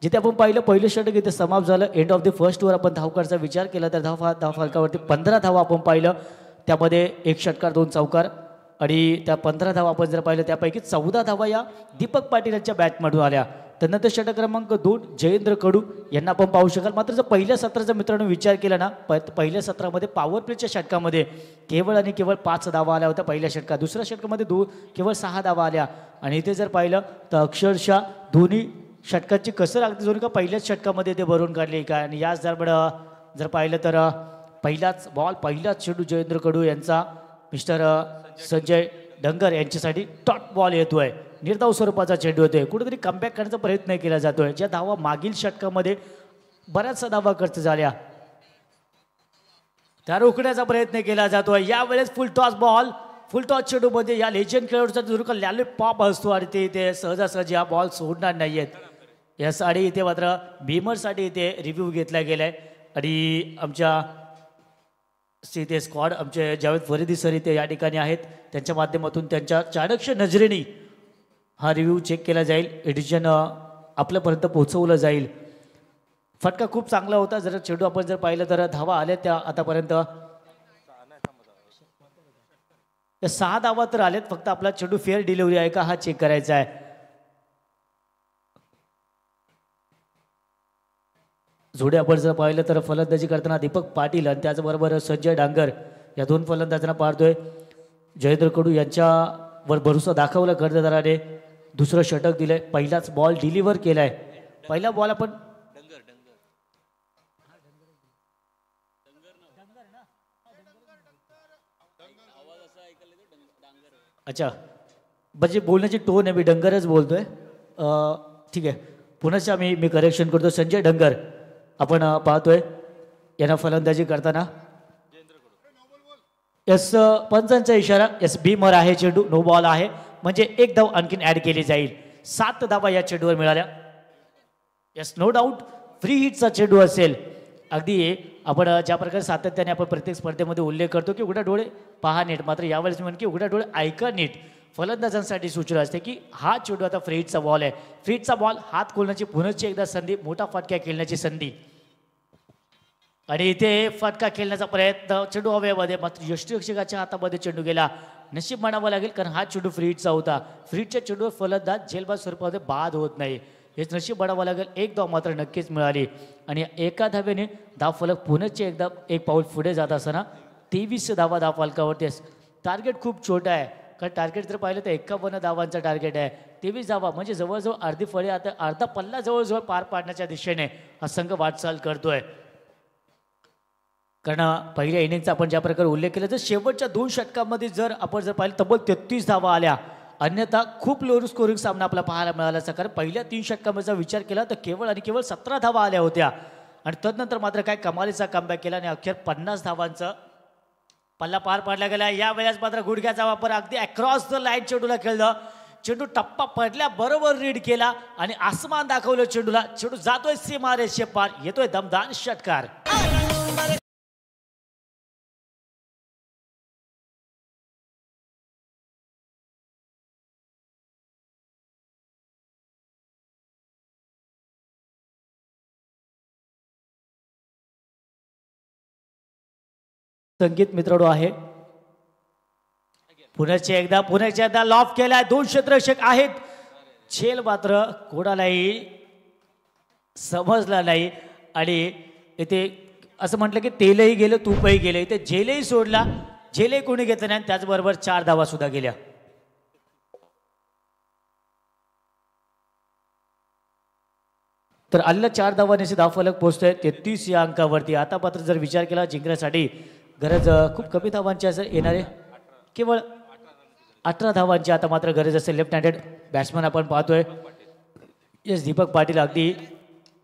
Speaker 5: जिथे आपण पाहिलं पहिलं षटक इथे समाप्त झालं. End of the first over आपण धावकारचा विचार केला तर धावफलकावरती 15 धावा आपण पाहिलं. त्यामध्ये 1 षटकार 2 चौकार आणि त्या 15 धावा आपण जर पाहिलं त्यापैकी 14 धावा या दीपक पाटील यांच्या बॅटमधून आल्या. त्यानंतर षटक क्रमांक 2 जयेंद्र कडू यांना आपण पाहू शकाल. मात्र जर पहिल्या सत्राचा मित्रांनो विचार केला ना पहिल्या सत्रामध्ये पॉवर प्लेच्या षटकामध्ये केवळ आणि केवळ 5 धावा आल्या होत्या पहिल्या षटकात. दुसऱ्या षटकामध्ये केवळ 6 धावा आल्या. आणि इथे जर पाहिलं तर अक्षरशः दोन्ही षटकांची कसर अगदी जोरी का पहिल्याच षटकामध्ये ते भरून काढली काय. आणि याच दरम्यान जर पाहिलं तर पहिलाच चेंडू जयेंद्र कडू यांचा मिस्टर संजय डंगर यांच्यासाठी टॉप बॉल येतोय. निर्धाव स्वरूपाचा चेंडू येतोय. कुठेतरी कमबॅक करण्याचा प्रयत्न केला जातोय. ज्या धावा मागील षटकामध्ये बऱ्याचशा धावा खर्च झाल्या त्या रोखण्याचा प्रयत्न केला जातोय. यावेळेस फुल टॉस चेंडूमध्ये या लेजंड खेळाडूचा जो का लॉलीपॉप असतो आणि ते सहजासहजी हा बॉल सोडणार नाहीयेत. यासाठी इथे मात्र भीमरसाठी इथे रिव्ह्यू घेतला गेलाय. आणि आमच्या ते स्क्वॉड आमचे जावेद फरीदी सर इथे या ठिकाणी आहेत. त्यांच्या माध्यमातून त्यांच्या चाणक्य नजरेने हा रिव्ह्यू चेक केला जाईल. एडिशन आपल्यापर्यंत पोहोचवलं जाईल. फटका खूप चांगला होता. जर चेंडू आपण जर पाहिलं तर धावा आल्या त्या आतापर्यंत 6 धावा तर आलेत. फक्त आपला चेंडू फेअर डिलिव्हरी आहे का हा चेक करायचा आहे. जोडे आपण जर पाहिलं तर फलंदाजी करताना दीपक पाटील आणि त्याचबरोबर संजय डांगर या 2 फलंदाजांना पाहतोय. जयेंद्र कडू यांच्यावर भरोसा दाखवला कर्णधाराने. दुसरं षटक दिलंय. पहिलाच बॉल डिलिव्हर केलाय. पहिला बॉल आपण अच्छा म्हणजे बोलण्याची टोन आहे. मी डंगरच बोलतोय. ठीक आहे. पुन्हा मी करेक्शन करतो. संजय डंगर आपण पाहतोय यांना फलंदाजी करताना. यस पंचांचा इशारा. यस बीमर आहे. चेंडू नो बॉल आहे म्हणजे 1 धाव आणखीन ऍड केली जाईल. 7 धावा या चेंडूवर मिळाल्या. यस नो डाऊट फ्री हिटचा चेंडू असेल. अगदी आपण ज्या प्रकारे सातत्याने आपण प्रत्येक स्पर्धेमध्ये उल्लेख करतो की उघडा डोळे पहा नीट. मात्र यावेळेस मी म्हणतो की उघडा डोळे ऐका नीट. फलंदाजांसाठी सूचना असते की हा चेंडू आता फ्री हिटचा बॉल आहे. फ्री हिटचा बॉल हात खोलण्याची पुनश्च एकदा संधी. मोठा फटका खेळण्याची संधी आणि इथे फटका खेळण्याचा प्रयत्न चेंडू हवेमध्ये. मात्र यष्टीरक्षकाच्या हातामध्ये चेंडू गेला. नशीब म्हणावं लागेल कारण हा चेंडू फ्री हिटचा होता. फ्री हिटच्या चेंडूवर फलंदाज झेलबाद स्वरूपामध्ये बाद होत नाही. हेच नशीब म्हणावं लागेल. 1 धाव मात्र नक्कीच मिळाली आणि एका धावेने धाव फलक पुनश्च एकदा 1 पाऊल पुढे जात असताना 23 धावा धाव फलकावरती. टार्गेट खूप छोटा आहे कारण टार्गेट जर पाहिलं तर 51 धावांचा टार्गेट आहे. 23 धावा म्हणजे जवळजवळ अर्धी फळे आता अर्धा पल्ला जवळजवळ पार पाडण्याच्या दिशेने हा संघ वाटचाल करतोय. कारण पहिल्या इनिंगचा आपण ज्या प्रकारे उल्लेख केला तर शेवटच्या 2 षटकांमध्ये जर आपण जर पाहिलं तब्बल 33 धावा आल्या. अन्यथा खूप लो स्कोरिंग सामना आपल्याला पाहायला मिळाला असता. कारण पहिल्या 3 षटकांचा विचार केला तर केवळ आणि केवळ 17 धावा आल्या होत्या आणि तदनंतर मात्र काय कमालीचा कमबॅक केला आणि अखेर 50 धावांचा पल्ला पार पाडला गेला. या वेळेस मात्र गुडघ्याचा वापर अगदी अक्रॉस द लाईन चेंडूला खेळलं. चेंडू टप्पा पडल्याबरोबर रीड केला आणि आसमान दाखवलं चेंडूला. चेंडू जातोय सीमारेषे पार. येतोय दमदार षटकार. संगीत मित्रांनो आहे. पुण्याच्या एकदा लॉफ केलाय. 2 क्षेत्ररक्षक आहेत. झेल मात्र कोणालाही समजला नाही आणि इथे असं म्हटलं की तेलही गेलं तूपही गेलं. इथे झेलही सोडला. झेलही कोणी घेतलं नाही. त्याचबरोबर 4 धावा सुद्धा गेल्या. तर आलेल्या 4 धावांनी धावफलक पोहोचतोय 33 या अंकावरती. आता मात्र जर विचार केला जिंकण्यासाठी गरज खूप कमी धावांची असं येणारे केवळ 18 धावांची आता मात्र गरज असेल. लेफ्ट हँडेड बॅट्समन आपण पाहतोय. येस दीपक पाटील अगदी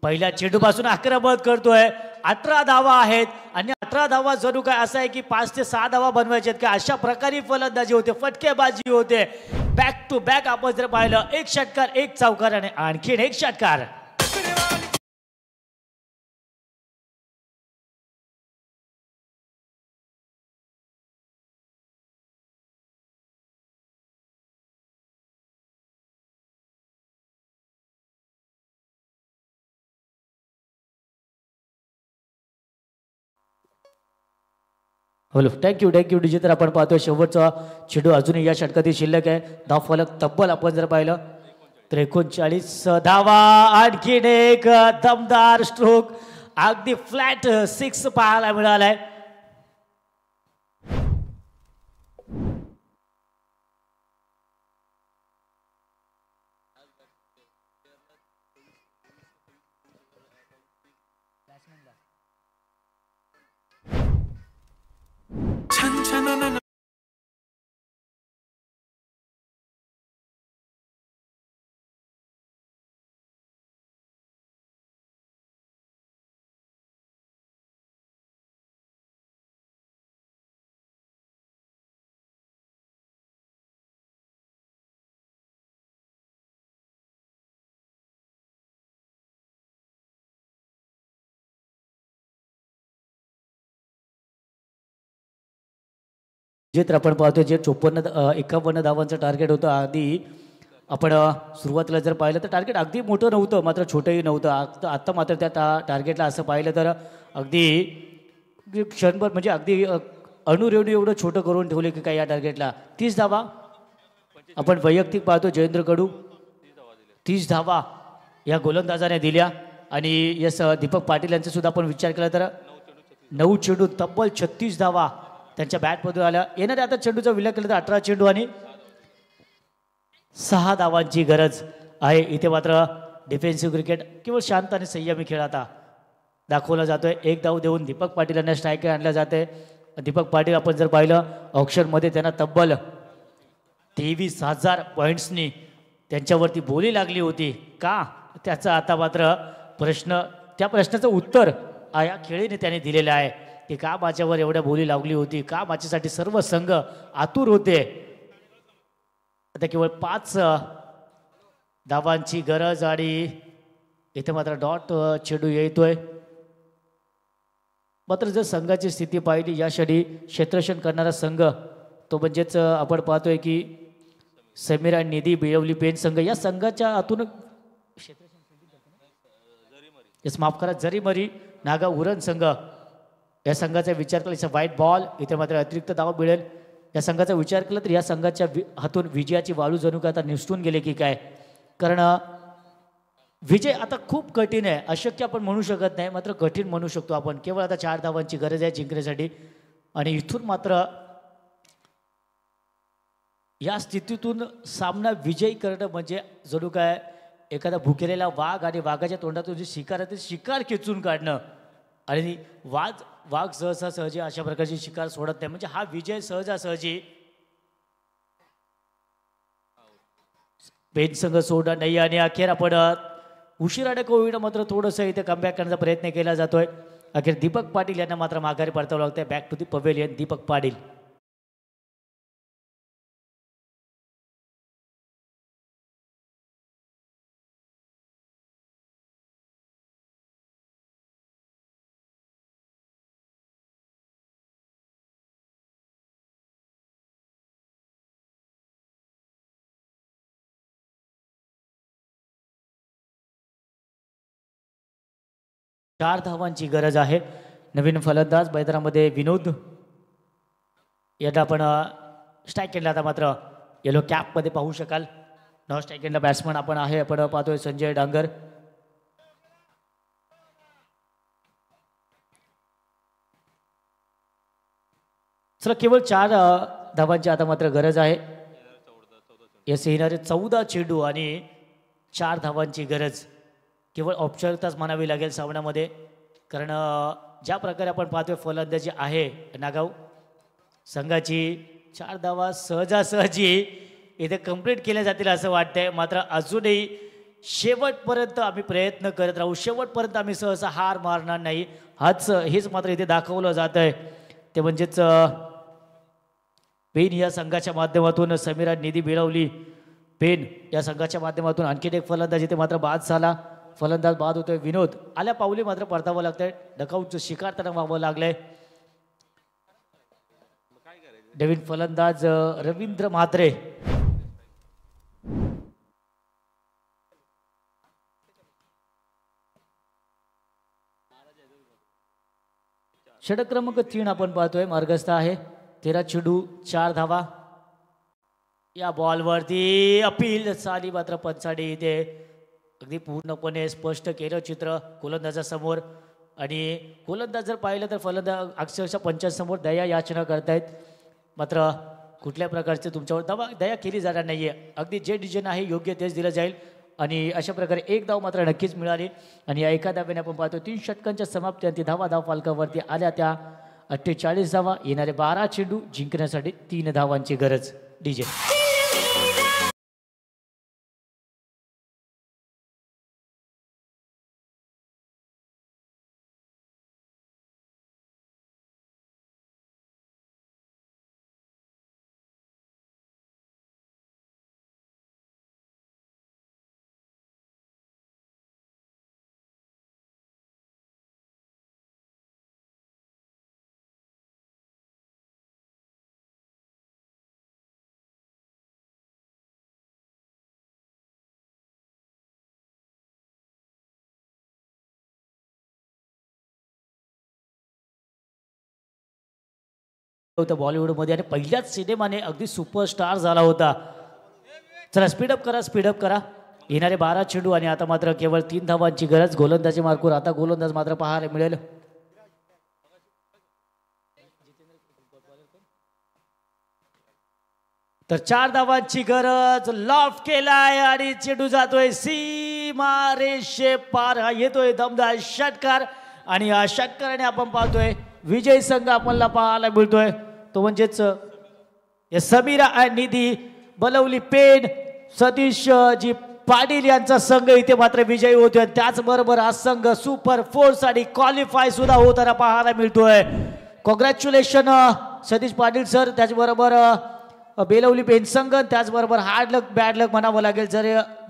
Speaker 5: पहिल्या चेंडूपासून आक्रमण करतोय. 18 धावा आहेत आणि 18 धावा जणू काय असं आहे की 5 ते 6 धावा बनवायचे आहेत का अशा प्रकारे फलंदाजी होते. फटकेबाजी होते. बॅक टू बॅक आपण जर पाहिलं 1 षटकार 1 चौकार आणि आणखीन 1 षटकार. Hello thank you DJ. तर आपण पाहतोय शेवटचा चेंडू अजूनही या षटकातील शिल्लक आहे. धाव फलक तब्बल आपण जर पाहिलं तर 39 धावा. आणखीन एक दमदार स्ट्रोक. अगदी फ्लॅट 6 पाहायला मिळालाय. जे तर आपण पाहतो जे 51 धावांचं टार्गेट होतं आधी आपण सुरुवातीला जर पाहिलं तर टार्गेट अगदी मोठं नव्हतं मात्र छोटंही नव्हतं. आत्ता मात्र त्या टार्गेटला असं पाहिलं तर अगदी क्षणभर म्हणजे अगदी अणुरेणू एवढं छोटं करून ठेवले की काय या टार्गेटला. 30 धावा आपण वैयक्तिक पाहतो जयेंद्र कडू 30 धावा या गोलंदाजाने दिल्या. आणि यस दीपक पाटील यांचा सुद्धा आपण विचार केला तर 9 चेंडू तब्बल 36 धावा त्यांच्या बॅटमधून आल्या. येणाऱ्या आता चेंडूचा विचार केला तर 18 चेंडू आणि 6 धावांची गरज आहे. इथे मात्र डिफेन्सिव्ह क्रिकेट केवळ शांत आणि संयमी खेळ आता दाखवला जातोय. एक धाव देऊन दीपक पाटील यांना स्ट्राईक आणल्या जाते. दीपक पाटील आपण जर पाहिलं ऑप्शनमध्ये त्यांना तब्बल 23,000 पॉईंट्सनी त्यांच्यावरती बोली लागली होती का त्याचा आता मात्र त्या प्रश्नाचं उत्तर या खेळीने त्याने दिलेलं आहे की का माझ्यावर एवढ्या बोली लावली होती, का माझ्यासाठी सर्व संघ आतुर होते. आता केवळ 5 धावांची गरज आणि इथे मात्र डॉट चेंडू येतोय. मात्र जर संघाची स्थिती पाहिली या क्षणी क्षेत्ररक्षण करणारा संघ तो म्हणजेच आपण पाहतोय की समीरा निधी बिळवली पेन संघ या संघाच्या आतून माफ करा जरीमरी नागा उरण संघ या संघाचा विचार केला व्हाईट बॉल इथे मात्र अतिरिक्त धाव मिळेल. या संघाचा विचार केला तर या संघाच्या हातून विजयाची वाळू जणू का आता निसटून गेले की काय. कारण विजय आता खूप कठीण आहे, अशक्य आपण म्हणू शकत नाही मात्र कठीण म्हणू शकतो आपण. केवळ आता 4 धावांची गरज आहे जिंकण्यासाठी आणि इथून मात्र या स्थितीतून सामना विजयी करणं म्हणजे जणू काय एखादा भुकेलेला वाघ आणि वाघाच्या तोंडातून जे शिकार आहे ते शिकार खेचून काढणं आणि वाघ सहजी अशा प्रकारची शिकार सोडत नाही. म्हणजे हा विजय सहजासहजी पेन संघ सोडणार नाही. आणि अखेर आपण उशिराने का होईना मात्र थोडंसं इथे कमबॅक करण्याचा प्रयत्न केला जातोय. अखेर दीपक पाटील यांना मात्र माघारी परतावं लागतंय. Back to the pavilion Deepak Patil. चार धावांची गरज आहे. नवीन फलंदाज मैदानामध्ये विनोद यांना आपण स्ट्राईक केला. आता मात्र येलो कॅपमध्ये पाहू शकाल. नॉन स्ट्राईक केलेला बॅट्समन आपण आहे. आपण पाहतोय संजय डांगर. चला केवळ 4 धावांची आता मात्र गरज आहे. यस येणारे 14 चेंडू आणि 4 धावांची गरज केवळ औपचारिकताच म्हणावी लागेल सामन्यामध्ये. कारण ज्या प्रकारे आपण पाहतोय फलंदाजी आहे नागाव संघाची 4 धावा सहजासहजी इथे कंप्लीट केल्या जातील असं वाटतंय. मात्र अजूनही शेवटपर्यंत आम्ही प्रयत्न करत राहू, शेवटपर्यंत आम्ही सहसा हार मारणार नाही हेच मात्र इथे दाखवलं जात आहे. ते म्हणजेच पेन या संघाच्या माध्यमातून समीरा निधी बिळवली पेन या संघाच्या माध्यमातून आणखीन एक फलंदाज इथे मात्र बाद झाला. फलंदाज बाद होतोय विनोद. आल्या पावली मात्र परतावं लागतंय. डकाऊटचं शिकार त्यांना व्हावं लागलंय. नवीन फलंदाज रवींद्र म्हात्रे. षटक क्रमांक 3 आपण पाहतोय मार्गस्थ आहे. 13 चेंडू 4 धावा. या बॉलवरती अपील साली मात्र पंचाडी इथे अगदी पूर्णपणे स्पष्ट केलं चित्र गोलंदाजासमोर. आणि गोलंदाज जर पाहिलं तर फलंदाज अक्षरशः पंचांसमोर दया याचना करतायत. मात्र कुठल्या प्रकारचे तुमच्यावर दया केली जाणार नाही आहे. अगदी जे डिसिजन आहे योग्य तेच दिलं जाईल. आणि अशा प्रकारे एक धाव मात्र नक्कीच मिळाली. आणि या एका धाव्याने आपण पाहतो 3 षटकांच्या समाप्ती धाव फालकावरती आल्या त्या 48 धावा. येणारे 12 चेंडू जिंकण्यासाठी 3 धावांची गरज. डीजे होतं बॉलिवूडमध्ये आणि पहिल्याच सिनेमाने अगदी सुपरस्टार झाला होता. चला स्पीडअप करा. येणारे 12 चेंडू आणि आता मात्र केवळ 3 धावांची गरज. गोलंदाजी मार्कवर आता गोलंदाज मात्र पाहायला मिळेल. तर 4 धावांची गरज. लॉफ्ट केलाय आणि चेंडू जातोय सीमा रेषे पार. हा येतोय दमदार षटकार आणि या षटकाराने आपण पाहतोय विजय संघ आपल्याला पाहायला मिळतोय तो म्हणजेच समीरा आणि निधी बलवली पेन सतीश जी पाटील यांचा संघ इथे मात्र विजयी होतोय. त्याचबरोबर हा संघ सुपर फोर्स आणि क्वालिफाय सुद्धा होताना पाहायला मिळतोय. Congratulation Satish Patil sir. त्याचबरोबर बेलवली पेन संघ त्याचबरोबर हार्ड लक बॅड लक म्हणावं लागेल.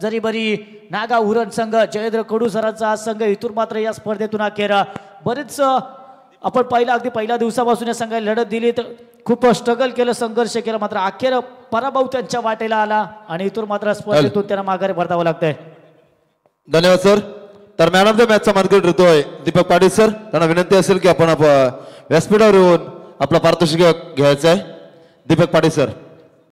Speaker 5: जरी बरी नागा उरण संघ जयेंद्र कडू सरांचा हा संघ इथून मात्र या स्पर्धेतून अखेर बरेच आपण अगदी पहिल्या दिवसापासून या संघाला लढत दिली तर खूप स्ट्रगल केलं संघर्ष केला मात्र अखेर पराभव त्यांच्या वाटेला आला आणि इथून मात्र स्पर्धेतून त्यांना माघारी परतावं लागतंय.
Speaker 8: धन्यवाद सर. तर मॅन ऑफ द मॅचचा मार्केट देतोय दीपक पाटील सर. त्यांना विनंती असेल की आपण व्यासपीठावर येऊन आपला पारितोषिक घ्यायचं आहे. दीपक पाटील सर.